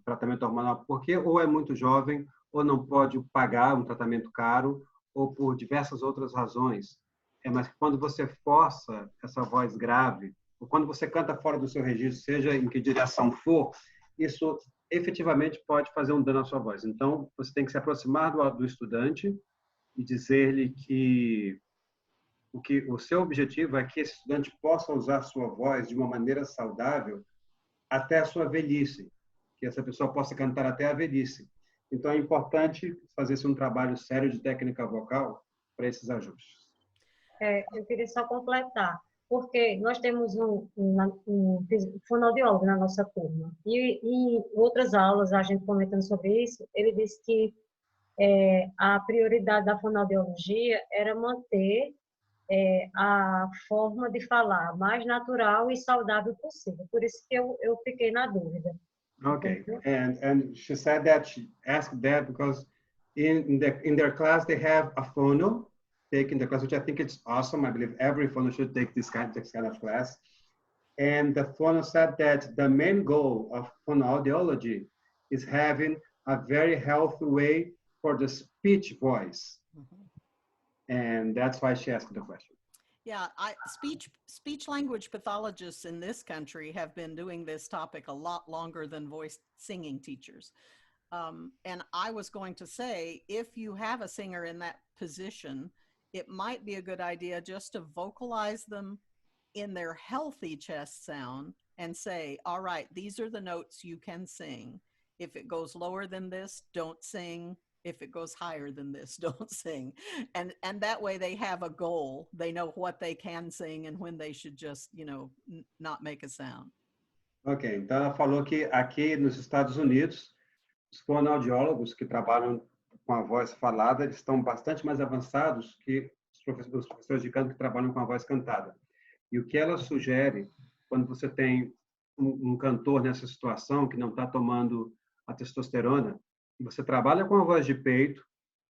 tratamento hormonal porque ou é muito jovem, ou não pode pagar um tratamento caro, ou por diversas outras razões. Mas quando você força essa voz grave, ou quando você canta fora do seu registro, seja em que direção for, isso efetivamente pode fazer um dano à sua voz. Então, você tem que se aproximar do estudante e dizer-lhe que o seu objetivo é que esse estudante possa usar sua voz de uma maneira saudável até a sua velhice, que essa pessoa possa cantar até a velhice. Então, é importante fazer-se um trabalho sério de técnica vocal para esses ajustes. Eu queria só completar, porque nós temos um fonoaudiólogo na nossa turma, e em outras aulas, a gente comentando sobre isso, ele disse que a prioridade da fonoaudiologia era manter a forma de falar mais natural e saudável possível. Por isso que eu fiquei na dúvida. Okay, and she said that she asked that because in their class they have a phono taking the class, which I think it's awesome. I believe every phono should take this kind of class. And the phono said that the main goal of phonoaudiology is having a very healthy way for the speech voice. Mm-hmm. And that's why she asked the question. Yeah, speech language pathologists in this country have been doing this topic a lot longer than voice singing teachers. And I was going to say, if you have a singer in that position, it might be a good idea just to vocalize them in their healthy chest sound and say, all right, these are the notes you can sing. If it goes lower than this, don't sing. If it goes higher than this, don't sing. And that way they have a goal. They know what they can sing and when they should just, not make a sound. Ok, então ela falou que aqui nos Estados Unidos, os fonoaudiólogos que trabalham com a voz falada, eles estão bastante mais avançados que os professores de canto que trabalham com a voz cantada. E o que ela sugere, quando você tem um cantor nessa situação que não está tomando a testosterona, você trabalha com a voz de peito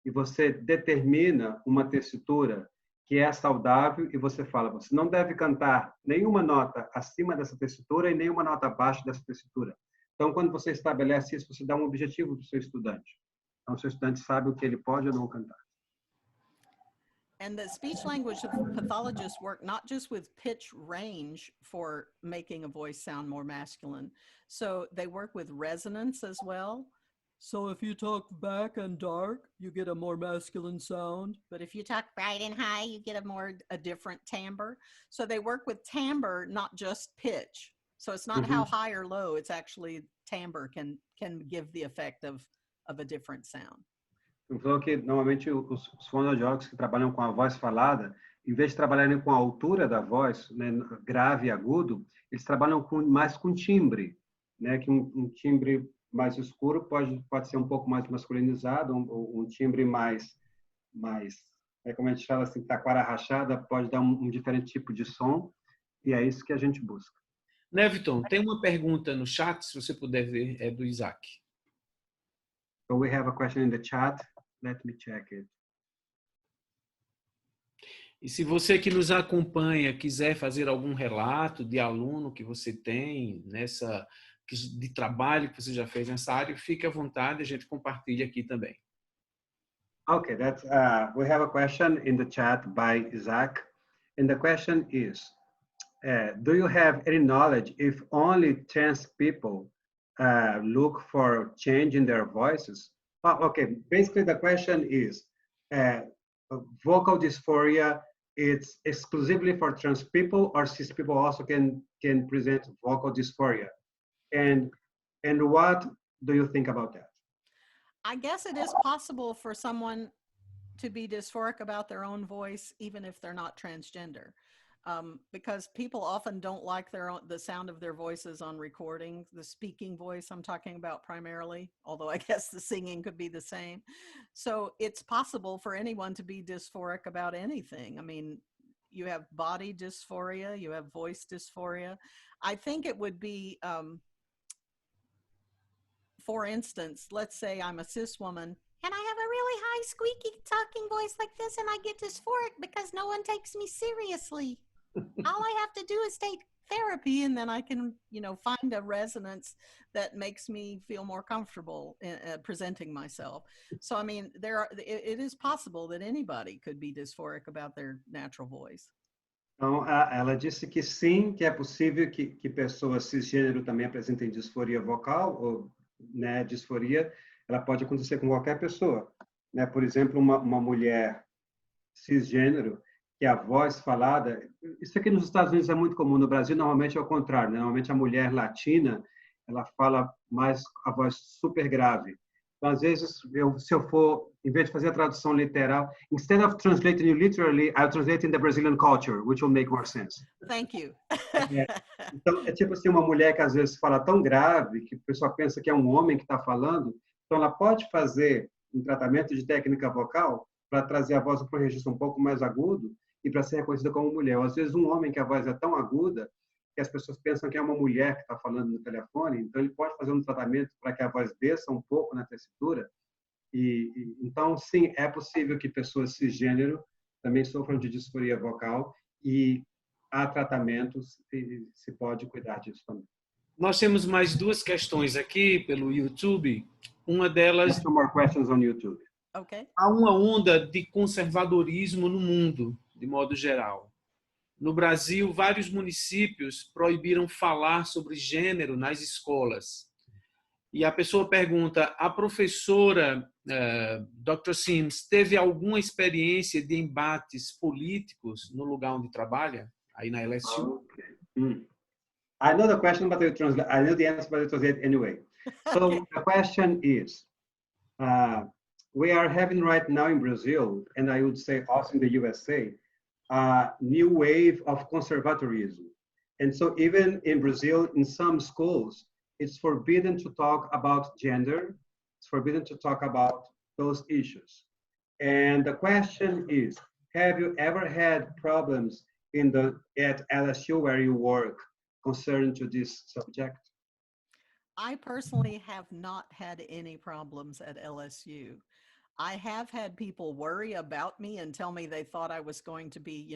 e você determina uma tessitura que é saudável e você fala, você não deve cantar nenhuma nota acima dessa tessitura e nenhuma nota abaixo dessa tessitura. Então, quando você estabelece isso, você dá um objetivo para o seu estudante. Então, o seu estudante sabe o que ele pode ou não cantar. And the speech language pathologists work not just with pitch range for making a voice sound more masculine. So they work with resonance as well. So if you talk back and dark, you get a more masculine sound. But if you talk bright and high, you get a different timbre. So they work with timbre, not just pitch. So it's not how high or low, it's actually timbre can give the effect of a different sound. Ele falou que normalmente os fonoaudiólogos que trabalham com a voz falada, em vez de trabalharem com a altura da voz, né, grave e agudo, eles trabalham mais com timbre, né, que um timbre mais escuro pode ser um pouco mais masculinizado, um timbre mais como a gente fala assim, taquara rachada, pode dar um diferente tipo de som, e é isso que a gente busca. Neviton, tem uma pergunta no chat, se você puder ver, é do Isaac. So we have a question in the chat. Let me check it. E se você que nos acompanha quiser fazer algum relato de aluno que você tem de trabalho que você já fez nessa área, fique à vontade, a gente compartilha aqui também. Okay, we have a question in the chat by Isaac, and the question is, do you have any knowledge if only trans people look for change in their voices? Okay, basically the question is, vocal dysphoria, it's exclusively for trans people, or cis people also can present vocal dysphoria? And what do you think about that? I guess it is possible for someone to be dysphoric about their own voice, even if they're not transgender. Because people often don't like the sound of their voices on recording. The speaking voice I'm talking about primarily, although I guess the singing could be the same. So it's possible for anyone to be dysphoric about anything. I mean, you have body dysphoria, you have voice dysphoria. I think it would be, for instance, let's say I'm a cis woman and I have a really high squeaky talking voice like this and I get dysphoric because no one takes me seriously. All I have to do is take therapy and then I can, find a resonance that makes me feel more comfortable in, presenting myself. So, I mean, it is possible that anybody could be dysphoric about their natural voice. Então, ela disse que sim, que é possível que pessoas cisgênero também apresentem disforia vocal, ou né, disforia, ela pode acontecer com qualquer pessoa. Né? Por exemplo, uma mulher cisgênero, que a voz falada, isso aqui nos Estados Unidos é muito comum, no Brasil normalmente é o contrário, né? Normalmente a mulher latina, ela fala mais a voz super grave. Então, às vezes, se eu for, em vez de fazer a tradução literal, instead of translating you literally, I'll translate in the Brazilian culture, which will make more sense. Thank you. Então, é tipo assim, uma mulher que às vezes fala tão grave que o pessoal pensa que é um homem que está falando, então ela pode fazer um tratamento de técnica vocal para trazer a voz para um registro um pouco mais agudo e para ser reconhecida como mulher. Ou, às vezes, um homem que a voz é tão aguda que as pessoas pensam que é uma mulher que está falando no telefone, então ele pode fazer um tratamento para que a voz desça um pouco na tessitura. Então, sim, é possível que pessoas cisgênero também sofram de disforia vocal e há tratamentos e se pode cuidar disso também. Nós temos mais duas questões aqui pelo YouTube. Uma delas... Some more questions on YouTube. Okay. Há uma onda de conservadorismo no mundo, de modo geral. No Brasil, vários municípios proibiram falar sobre gênero nas escolas. E a pessoa pergunta, a professora Dr. Sims teve alguma experiência de embates políticos no lugar onde trabalha? aí na LSU. Okay. I know the question, but I know the answer, but I translate anyway. So Okay. the question is, we are having right now in Brazil, and I would say also in the USA, a new wave of conservatorism. And so even in Brazil, in some schools, it's forbidden to talk about gender. It's forbidden to talk about those issues. And the question is, have you ever had problems at LSU where you work concerning to this subject? I personally have not had any problems at LSU. I have had people worry about me and tell me they thought I was going to be,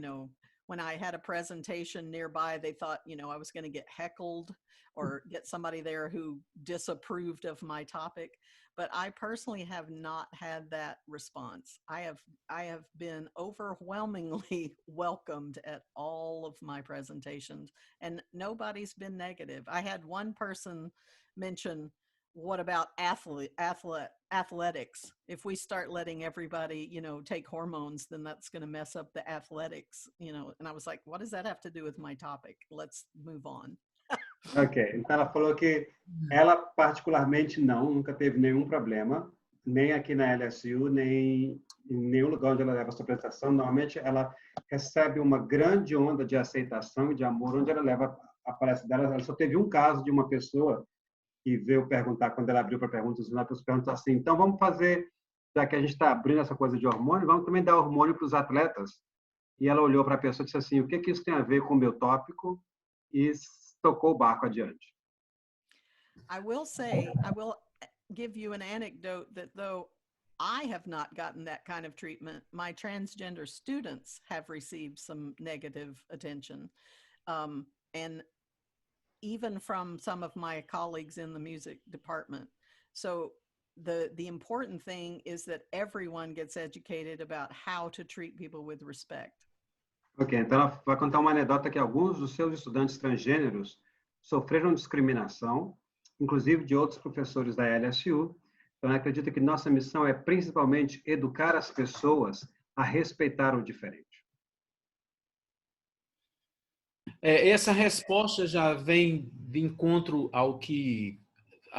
when I had a presentation nearby, they thought, I was going to get heckled or get somebody there who disapproved of my topic. But I personally have not had that response. I have been overwhelmingly welcomed at all of my presentations, and nobody's been negative. I had one person mention, what about athletics? If we start letting everybody, take hormones, then that's going to mess up the athletics, and I was like, what does that have to do with my topic? Let's move on. Ok, então ela falou que ela particularmente nunca teve nenhum problema, nem aqui na LSU, nem em nenhum lugar onde ela leva a sua apresentação. Normalmente ela recebe uma grande onda de aceitação e de amor onde ela leva a palestra dela. Ela só teve um caso de uma pessoa que veio perguntar, quando ela abriu para perguntas, ela perguntou assim, então vamos fazer, já que a gente está abrindo essa coisa de hormônio, vamos também dar hormônio para os atletas. E ela olhou para a pessoa e disse assim, o que isso tem a ver com o meu tópico? E tocou o barco adiante. I will give you an anecdote that though I have not gotten that kind of treatment, my transgender students have received some negative attention. And even from some of my colleagues in the music department. So the important thing is that everyone gets educated about how to treat people with respect. Ok, então ela vai contar uma anedota que alguns dos seus estudantes transgêneros sofreram discriminação, inclusive de outros professores da LSU. Então ela acredita que nossa missão é principalmente educar as pessoas a respeitar o diferente. Essa resposta já vem de encontro ao que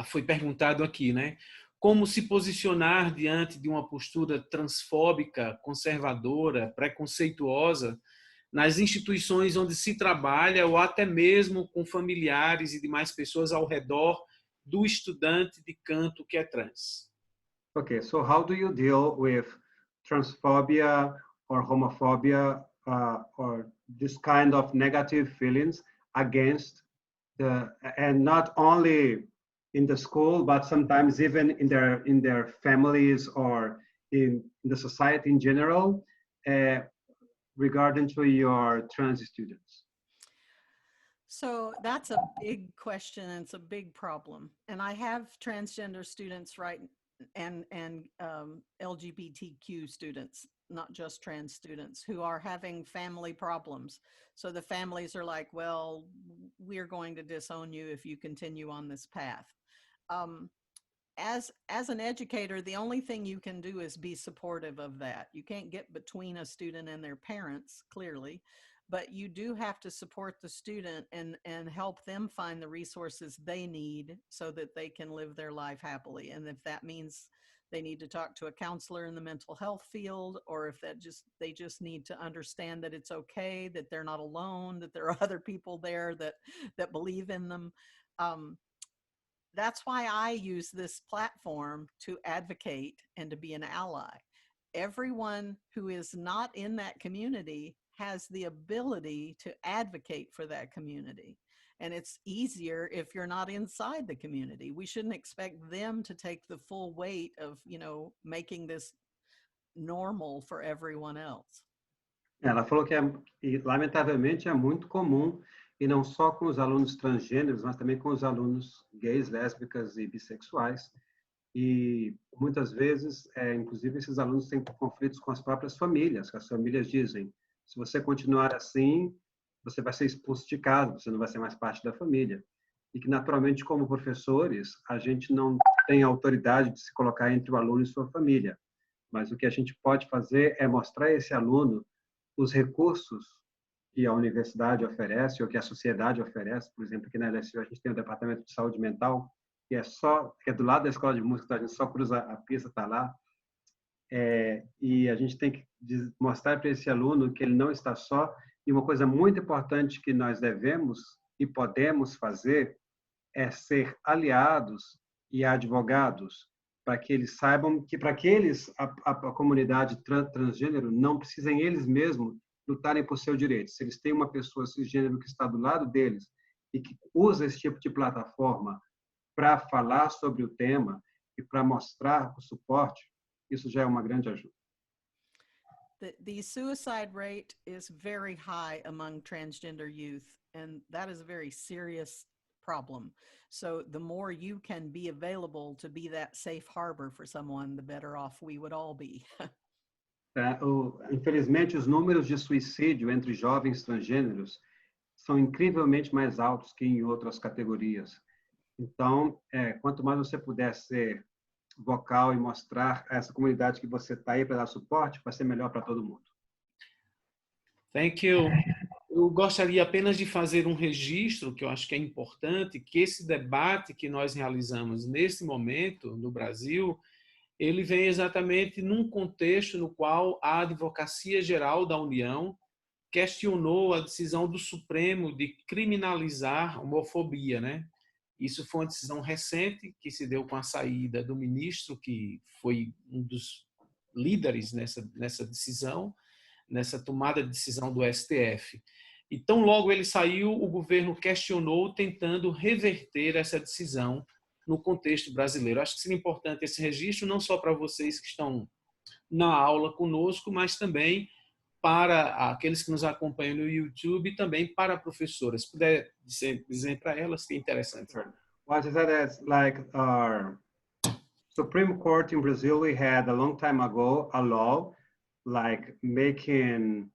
foi perguntado aqui, né? Como se posicionar diante de uma postura transfóbica, conservadora, preconceituosa nas instituições onde se trabalha ou até mesmo com familiares e demais pessoas ao redor do estudante de canto que é trans. Okay, so how do you deal with transphobia or homophobia or this kind of negative feelings against and not only in the school, but sometimes even in their families or in the society in general, regarding to your trans students? So that's a big question, and it's a big problem. And I have transgender students, right, and LGBTQ students, not just trans students, who are having family problems. So the families are like, well, we're going to disown you if you continue on this path. As an educator, the only thing you can do is be supportive of that. You can't get between a student and their parents, clearly, but you do have to support the student and help them find the resources they need so that they can live their life happily. And if that means they need to talk to a counselor in the mental health field, or if they just need to understand that it's okay, that they're not alone, that there are other people there that believe in them. That's why I use this platform to advocate and to be an ally. Everyone who is not in that community has the ability to advocate for that community. And it's easier if you're not inside the community. We shouldn't expect them to take the full weight of, making this normal for everyone else. Ela falou que lamentavelmente é muito comum, e não só com os alunos transgêneros, mas também com os alunos gays, lésbicas e bissexuais. E muitas vezes, inclusive, esses alunos têm conflitos com as próprias famílias, que as famílias dizem, se você continuar assim, você vai ser expulso de casa, você não vai ser mais parte da família. E que, naturalmente, como professores, a gente não tem autoridade de se colocar entre o aluno e sua família. Mas o que a gente pode fazer é mostrar a esse aluno os recursos que a universidade oferece ou que a sociedade oferece. Por exemplo, aqui na LSU a gente tem o Departamento de Saúde Mental, que é do lado da escola de música, então a gente só cruza a pista, está lá. E a gente tem que mostrar para esse aluno que ele não está só. E uma coisa muito importante que nós devemos e podemos fazer é ser aliados e advogados, para que eles saibam que, para que a comunidade transgênero, não precisem eles mesmos lutarem por seus direitos. Se eles têm uma pessoa cisgênero que está do lado deles e que usa esse tipo de plataforma para falar sobre o tema e para mostrar o suporte, isso já é uma grande ajuda. The suicide rate is very high among transgender youth, and that is a very serious problem. So the more you can be available to be that safe harbor for someone, the better off we would all be. Infelizmente, os números de suicídio entre jovens transgêneros são incrivelmente mais altos que em outras categorias. Então, quanto mais você puder ser vocal e mostrar a essa comunidade que você está aí para dar suporte, vai ser melhor para todo mundo. Thank you. Eu gostaria apenas de fazer um registro, que eu acho que é importante, que esse debate que nós realizamos nesse momento no Brasil, ele vem exatamente num contexto no qual a Advocacia Geral da União questionou a decisão do Supremo de criminalizar a homofobia, né? Isso foi uma decisão recente que se deu com a saída do ministro, que foi um dos líderes nessa decisão, nessa tomada de decisão do STF. E tão logo ele saiu, o governo questionou, tentando reverter essa decisão no contexto brasileiro. Acho que seria importante esse registro, não só para vocês que estão na aula conosco, mas também para aqueles que nos acompanham no YouTube e também para professoras. Se puder dizer para elas, que é interessante. What is that? As like our Supreme Court in Brazil, we had a long time ago a law like making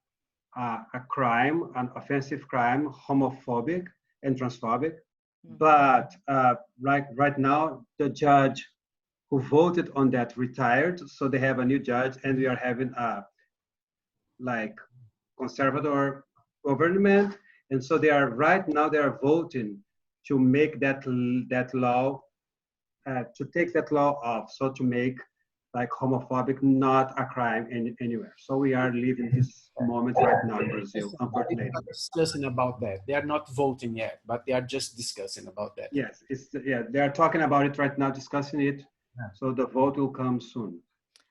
a crime, an offensive crime, homophobic and transphobic. But right now, the judge who voted on that retired, so they have a new judge, and we are having a conservative government, and so they are voting to make that law, to take that law off, so to make like homophobic not a crime anywhere. So we are living this moment right now in Brazil, unfortunately. They are discussing about that. They are not voting yet, but they are just discussing about that. Yes, they are talking about it right now, discussing it. Yeah. So the vote will come soon.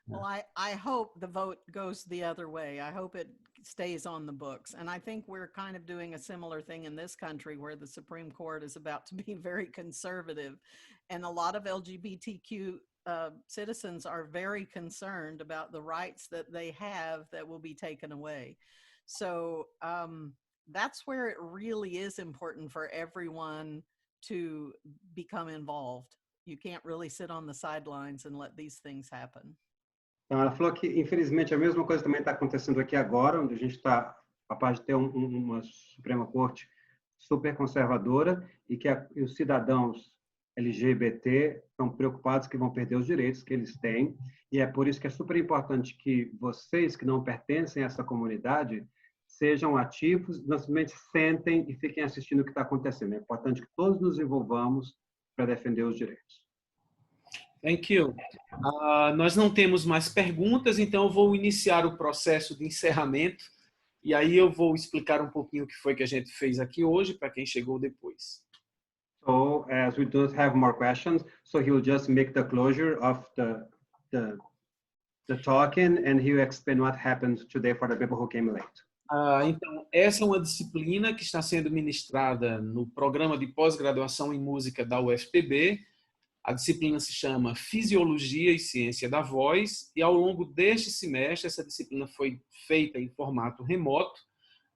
Well, I hope the vote goes the other way. I hope it stays on the books. And I think we're kind of doing a similar thing in this country where the Supreme Court is about to be very conservative. And a lot of LGBTQ citizens are very concerned about the rights that they have that will be taken away. So that's where it really is important for everyone to become involved. You can't really sit on the sidelines and let these things happen. Então, ela falou que, infelizmente, a mesma coisa também está acontecendo aqui agora, onde a gente está capaz de ter uma Suprema Corte super conservadora e que os cidadãos LGBT estão preocupados que vão perder os direitos que eles têm. E é por isso que é super importante que vocês que não pertencem a essa comunidade sejam ativos, não simplesmente sentem e fiquem assistindo o que está acontecendo. É importante que todos nos envolvamos para defender os direitos. Thank you. Nós não temos mais perguntas, então eu vou iniciar o processo de encerramento e aí eu vou explicar um pouquinho o que foi que a gente fez aqui hoje para quem chegou depois. So, as we don't have more questions, so he will just make the closure of the talking and he will explain what happened today for the people who came late. Então, essa é uma disciplina que está sendo ministrada no programa de pós-graduação em música da UFPB. A disciplina se chama Fisiologia e Ciência da Voz e ao longo deste semestre essa disciplina foi feita em formato remoto.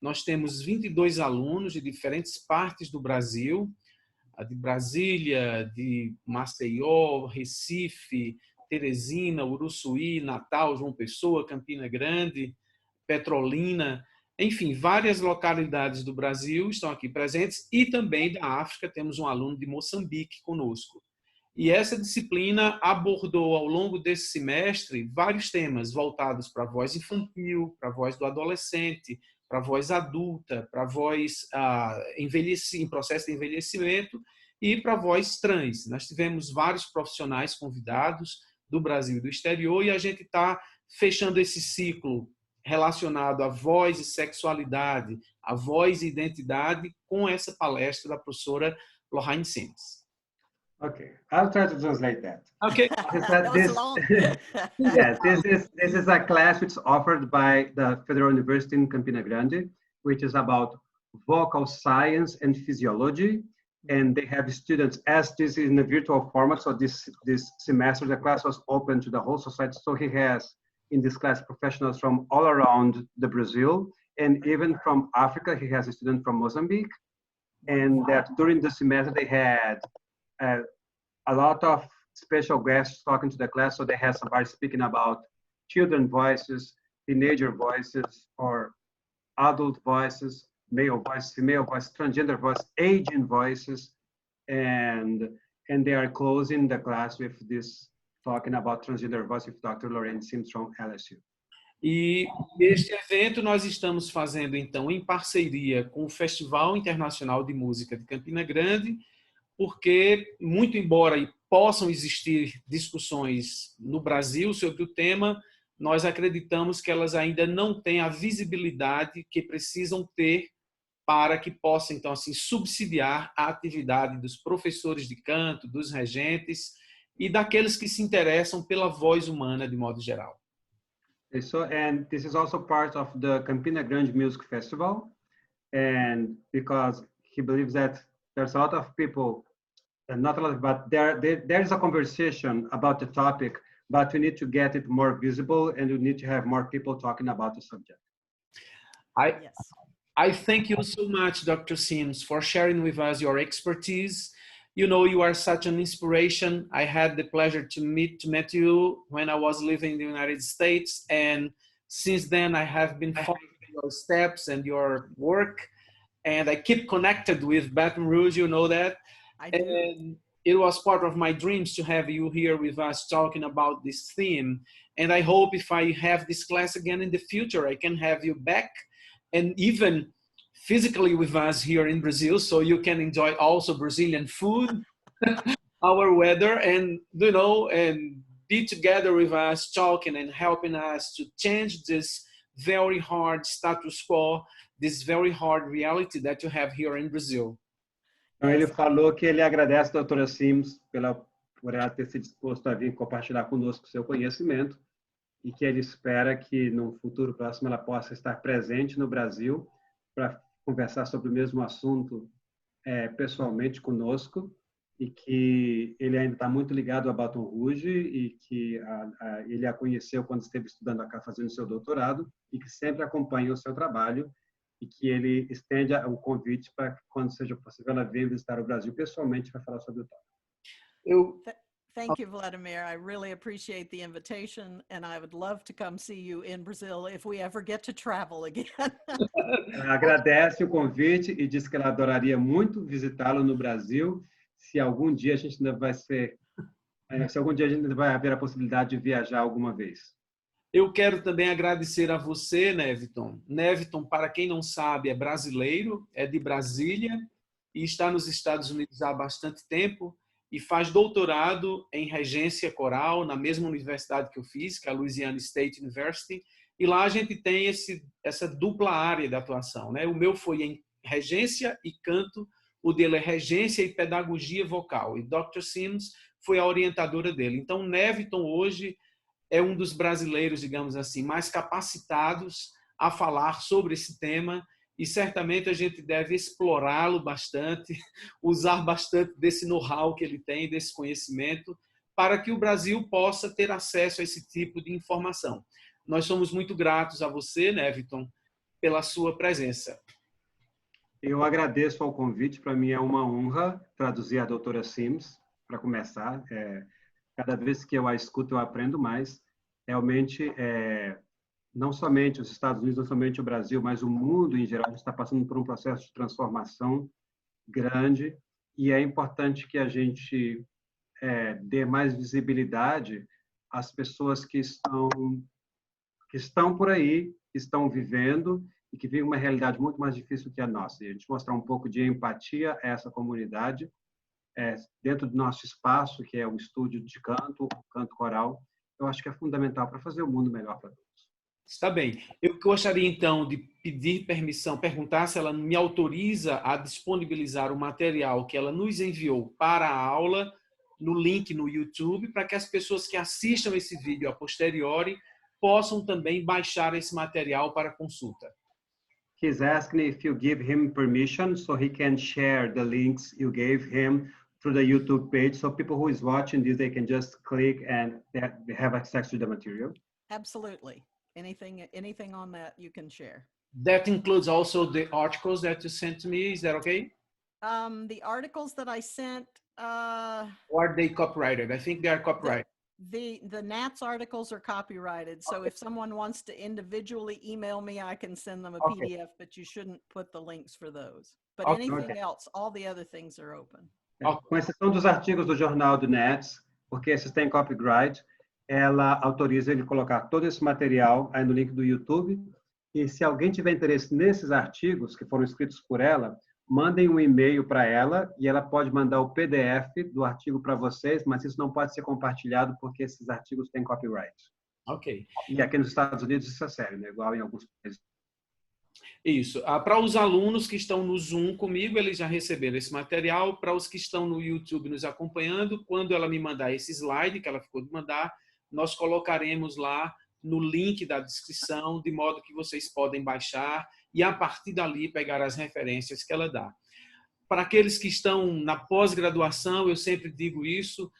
Nós temos 22 alunos de diferentes partes do Brasil, de Brasília, de Maceió, Recife, Teresina, Uruçuí, Natal, João Pessoa, Campina Grande, Petrolina, enfim, várias localidades do Brasil estão aqui presentes e também da África, temos um aluno de Moçambique conosco. E essa disciplina abordou ao longo desse semestre vários temas voltados para a voz infantil, para a voz do adolescente, para a voz adulta, para a voz em processo de envelhecimento e para a voz trans. Nós tivemos vários profissionais convidados do Brasil e do exterior e a gente está fechando esse ciclo relacionado à voz e sexualidade, à voz e identidade, com essa palestra da professora Lorraine Sims. Okay, I'll try to translate that. Okay. That was long. Yes, this is a class which is offered by the Federal University in Campina Grande, which is about vocal science and physiology. And they have students, as this is in a virtual format, so this semester the class was open to the whole society. So he has in this class professionals from all around the Brazil, and even from Africa. He has a student from Mozambique. And that during the semester they had a lot of special guests talking to the class. So they had somebody speaking about children voices, teenager voices, or adult voices, male voice, female voice, transgender voice, aging voices, and they are closing the class with this talking about transgender voice with Dr. Lorraine Sims from LSU. E este evento nós estamos fazendo, então, em parceria com o Festival Internacional de Música de Campina Grande, porque, muito embora possam existir discussões no Brasil sobre o tema, nós acreditamos que elas ainda não têm a visibilidade que precisam ter para que possa, então, assim, subsidiar a atividade dos professores de canto, dos regentes e daqueles que se interessam pela voz humana de modo geral. So, and this is also part of the Campina Grande Music Festival, and because he believes that there's a lot of people, not a lot, but there is a conversation about the topic, but we need to get it more visible, and we need to have more people talking about the subject. I thank you so much, Dr. Sims, for sharing with us your expertise. You know, you are such an inspiration. I had the pleasure to meet you when I was living in the United States. And since then, I have been following your steps and your work. And I keep connected with Baton Rouge, you know that. I do. And it was part of my dreams to have you here with us talking about this theme. And I hope if I have this class again in the future, I can have you back and even physically with us here in Brazil, so you can enjoy also Brazilian food, our weather, and, you know, and be together with us, talking and helping us to change this very hard status quo, this very hard reality that you have here in Brazil. Então, ele falou que ele agradece a doutora Sims por ela ter se disposto a vir compartilhar conosco seu conhecimento e que ele espera que, no futuro próximo, ela possa estar presente no Brasil para conversar sobre o mesmo assunto pessoalmente conosco, e que ele ainda está muito ligado a Baton Rouge e que ele a conheceu quando esteve estudando acá, fazendo seu doutorado, e que sempre acompanha o seu trabalho, e que ele estende o convite para que, quando seja possível, ela venha visitar o Brasil pessoalmente para falar sobre o tópico. Thank you, Vladimir. I really appreciate the invitation, and I would love to come see you in Brazil if we ever get to travel again. Ela agradece o convite e diz que ela adoraria muito visitá-lo no Brasil, se algum dia a gente ainda vai haver a possibilidade de viajar alguma vez. Eu quero também agradecer a você, Neviton. Neviton, para quem não sabe, é brasileiro, é de Brasília e está nos Estados Unidos há bastante tempo e faz doutorado em regência coral na mesma universidade que eu fiz, que é a Louisiana State University, e lá a gente tem essa dupla área de atuação, né? O meu foi em regência e canto, o dele é regência e pedagogia vocal, e Dr. Sims foi a orientadora dele. Então, Neviton hoje é um dos brasileiros, digamos assim, mais capacitados a falar sobre esse tema, e certamente a gente deve explorá-lo bastante, usar bastante desse know-how que ele tem, desse conhecimento, para que o Brasil possa ter acesso a esse tipo de informação. Nós somos muito gratos a você, Neviton, pela sua presença. Eu agradeço ao convite, para mim é uma honra traduzir a doutora Sims, para começar. Cada vez que eu a escuto, eu aprendo mais. Realmente, não somente os Estados Unidos, não somente o Brasil, mas o mundo em geral está passando por um processo de transformação grande, e é importante que a gente dê mais visibilidade às pessoas que estão por aí, que estão vivendo e que vive uma realidade muito mais difícil que a nossa. E a gente mostrar um pouco de empatia a essa comunidade, dentro do nosso espaço, que é o estúdio de canto, o canto coral, eu acho que é fundamental para fazer o mundo melhor para todos. Está bem. Eu gostaria, então, de pedir permissão, perguntar se ela me autoriza a disponibilizar o material que ela nos enviou para a aula no link no YouTube, para que as pessoas que assistam esse vídeo a posteriori possam também baixar esse material para consulta. He's asking if you give him permission so he can share the links you gave him through the YouTube page, so people who is watching this, they can just click and they have access to the material. Absolutely. Anything on that you can share. That includes also the articles that you sent to me. Is that okay? The articles that I sent, Or are they copyrighted? I think they are copyrighted. the NATS articles are copyrighted. So if someone wants to individually email me, I can send them a PDF, but you shouldn't put the links for those. But anything else, all the other things are open. Com exceção dos artigos do jornal do NETS, porque esses têm copyright, ela autoriza ele colocar todo esse material aí no link do YouTube. E se alguém tiver interesse nesses artigos que foram escritos por ela, mandem um e-mail para ela e ela pode mandar o PDF do artigo para vocês, mas isso não pode ser compartilhado porque esses artigos têm copyright. Ok. E aqui nos Estados Unidos isso é sério, né? Igual em alguns países. Isso. Para os alunos que estão no Zoom comigo, eles já receberam esse material. Para os que estão no YouTube nos acompanhando, quando ela me mandar esse slide, que ela ficou de mandar, nós colocaremos lá no link da descrição, de modo que vocês podem baixar e, a partir dali, pegar as referências que ela dá. Para aqueles que estão na pós-graduação, eu sempre digo isso,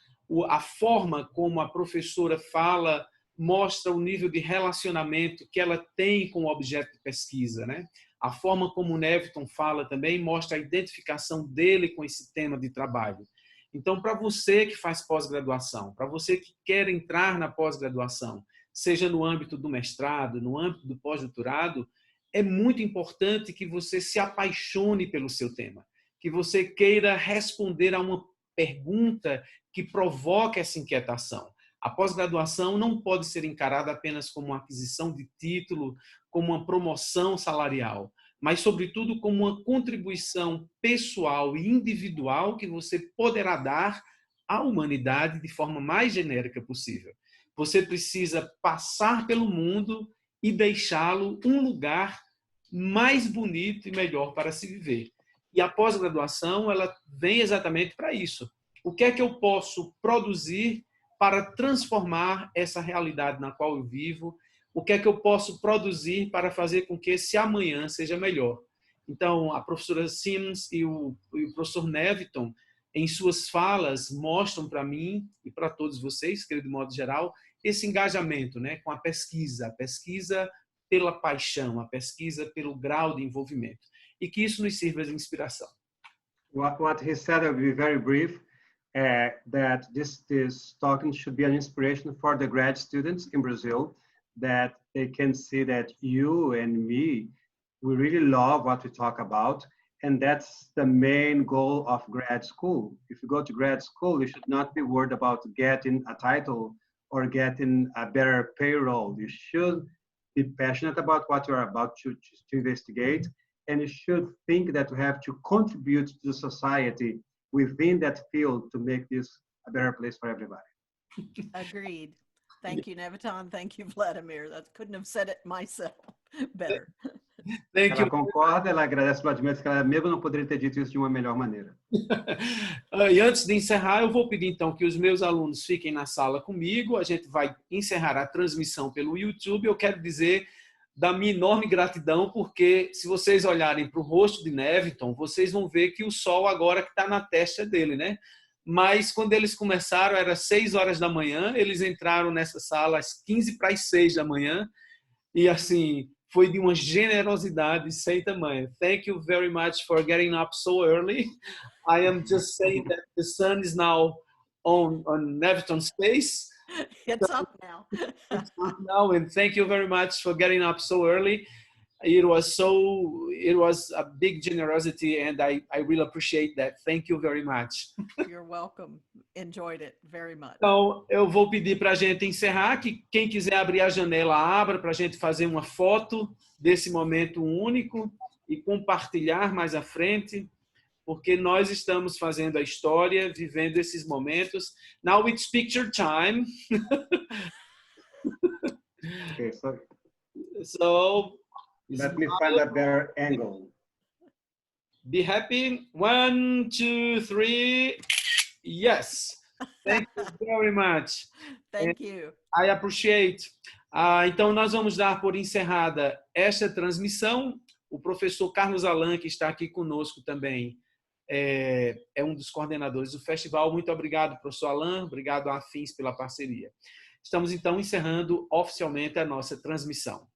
a forma como a professora fala mostra o nível de relacionamento que ela tem com o objeto de pesquisa, né? A forma como o Neviton fala também mostra a identificação dele com esse tema de trabalho. Então, para você que faz pós-graduação, para você que quer entrar na pós-graduação, seja no âmbito do mestrado, no âmbito do pós-doutorado, é muito importante que você se apaixone pelo seu tema, que você queira responder a uma pergunta que provoque essa inquietação. A pós-graduação não pode ser encarada apenas como uma aquisição de título, como uma promoção salarial, mas, sobretudo, como uma contribuição pessoal e individual que você poderá dar à humanidade de forma mais genérica possível. Você precisa passar pelo mundo e deixá-lo um lugar mais bonito e melhor para se viver. E a pós-graduação, ela vem exatamente para isso. O que é que eu posso produzir para transformar essa realidade na qual eu vivo? O que é que eu posso produzir para fazer com que esse amanhã seja melhor? Então, a professora Sims e o professor Neviton, em suas falas, mostram para mim e para todos vocês, que de modo geral, esse engajamento, né, com a pesquisa pela paixão, a pesquisa pelo grau de envolvimento. E que isso nos sirva de inspiração. What he said, I'll be very brief. That this talking should be an inspiration for the grad students in Brazil, that they can see that you and me, we really love what we talk about, and that's the main goal of grad school. If you go to grad school, you should not be worried about getting a title or getting a better payroll. You should be passionate about what you're about to investigate, and you should think that you have to contribute to the society within that field to make this a better place for everybody. Agreed. Thank you, Neviton. Thank you, Vladimir. I couldn't have said it myself better. Thank you. Ela concorda, ela agradece Vladimir, que ela mesmo não poderia ter dito isso de uma melhor maneira. E antes de encerrar, eu vou pedir então que os meus alunos fiquem na sala comigo. A gente vai encerrar a transmissão pelo YouTube. Eu quero dizer da minha enorme gratidão, porque se vocês olharem para o rosto de Neviton, vocês vão ver que o sol agora que está na testa dele, né? Mas quando eles começaram, era 6 horas da manhã, eles entraram nessa sala às 15 para as 6 da manhã, e assim, foi de uma generosidade sem tamanho. Thank you very much for getting up so early. I am just saying that the sun is now on Neviton's face. It's up now. It's up now, and thank you very much for getting up so early. It was a big generosity, and I really appreciate that. Thank you very much. You're welcome. Enjoyed it very much. Então, eu vou pedir para a gente encerrar, que quem quiser abrir a janela, abra para a gente fazer uma foto desse momento único e compartilhar mais à frente, porque nós estamos fazendo a história, vivendo esses momentos. Now it's picture time. Okay, So, let me find a better angle. be happy. 1, 2, 3. Yes. Thank you very much. Thank you. I appreciate. Então, nós vamos dar por encerrada esta transmissão. O professor Carlos Alan, que está aqui conosco também, é um dos coordenadores do festival. Muito obrigado, professor Alan. Obrigado à Afins pela parceria. Estamos, então, encerrando oficialmente a nossa transmissão.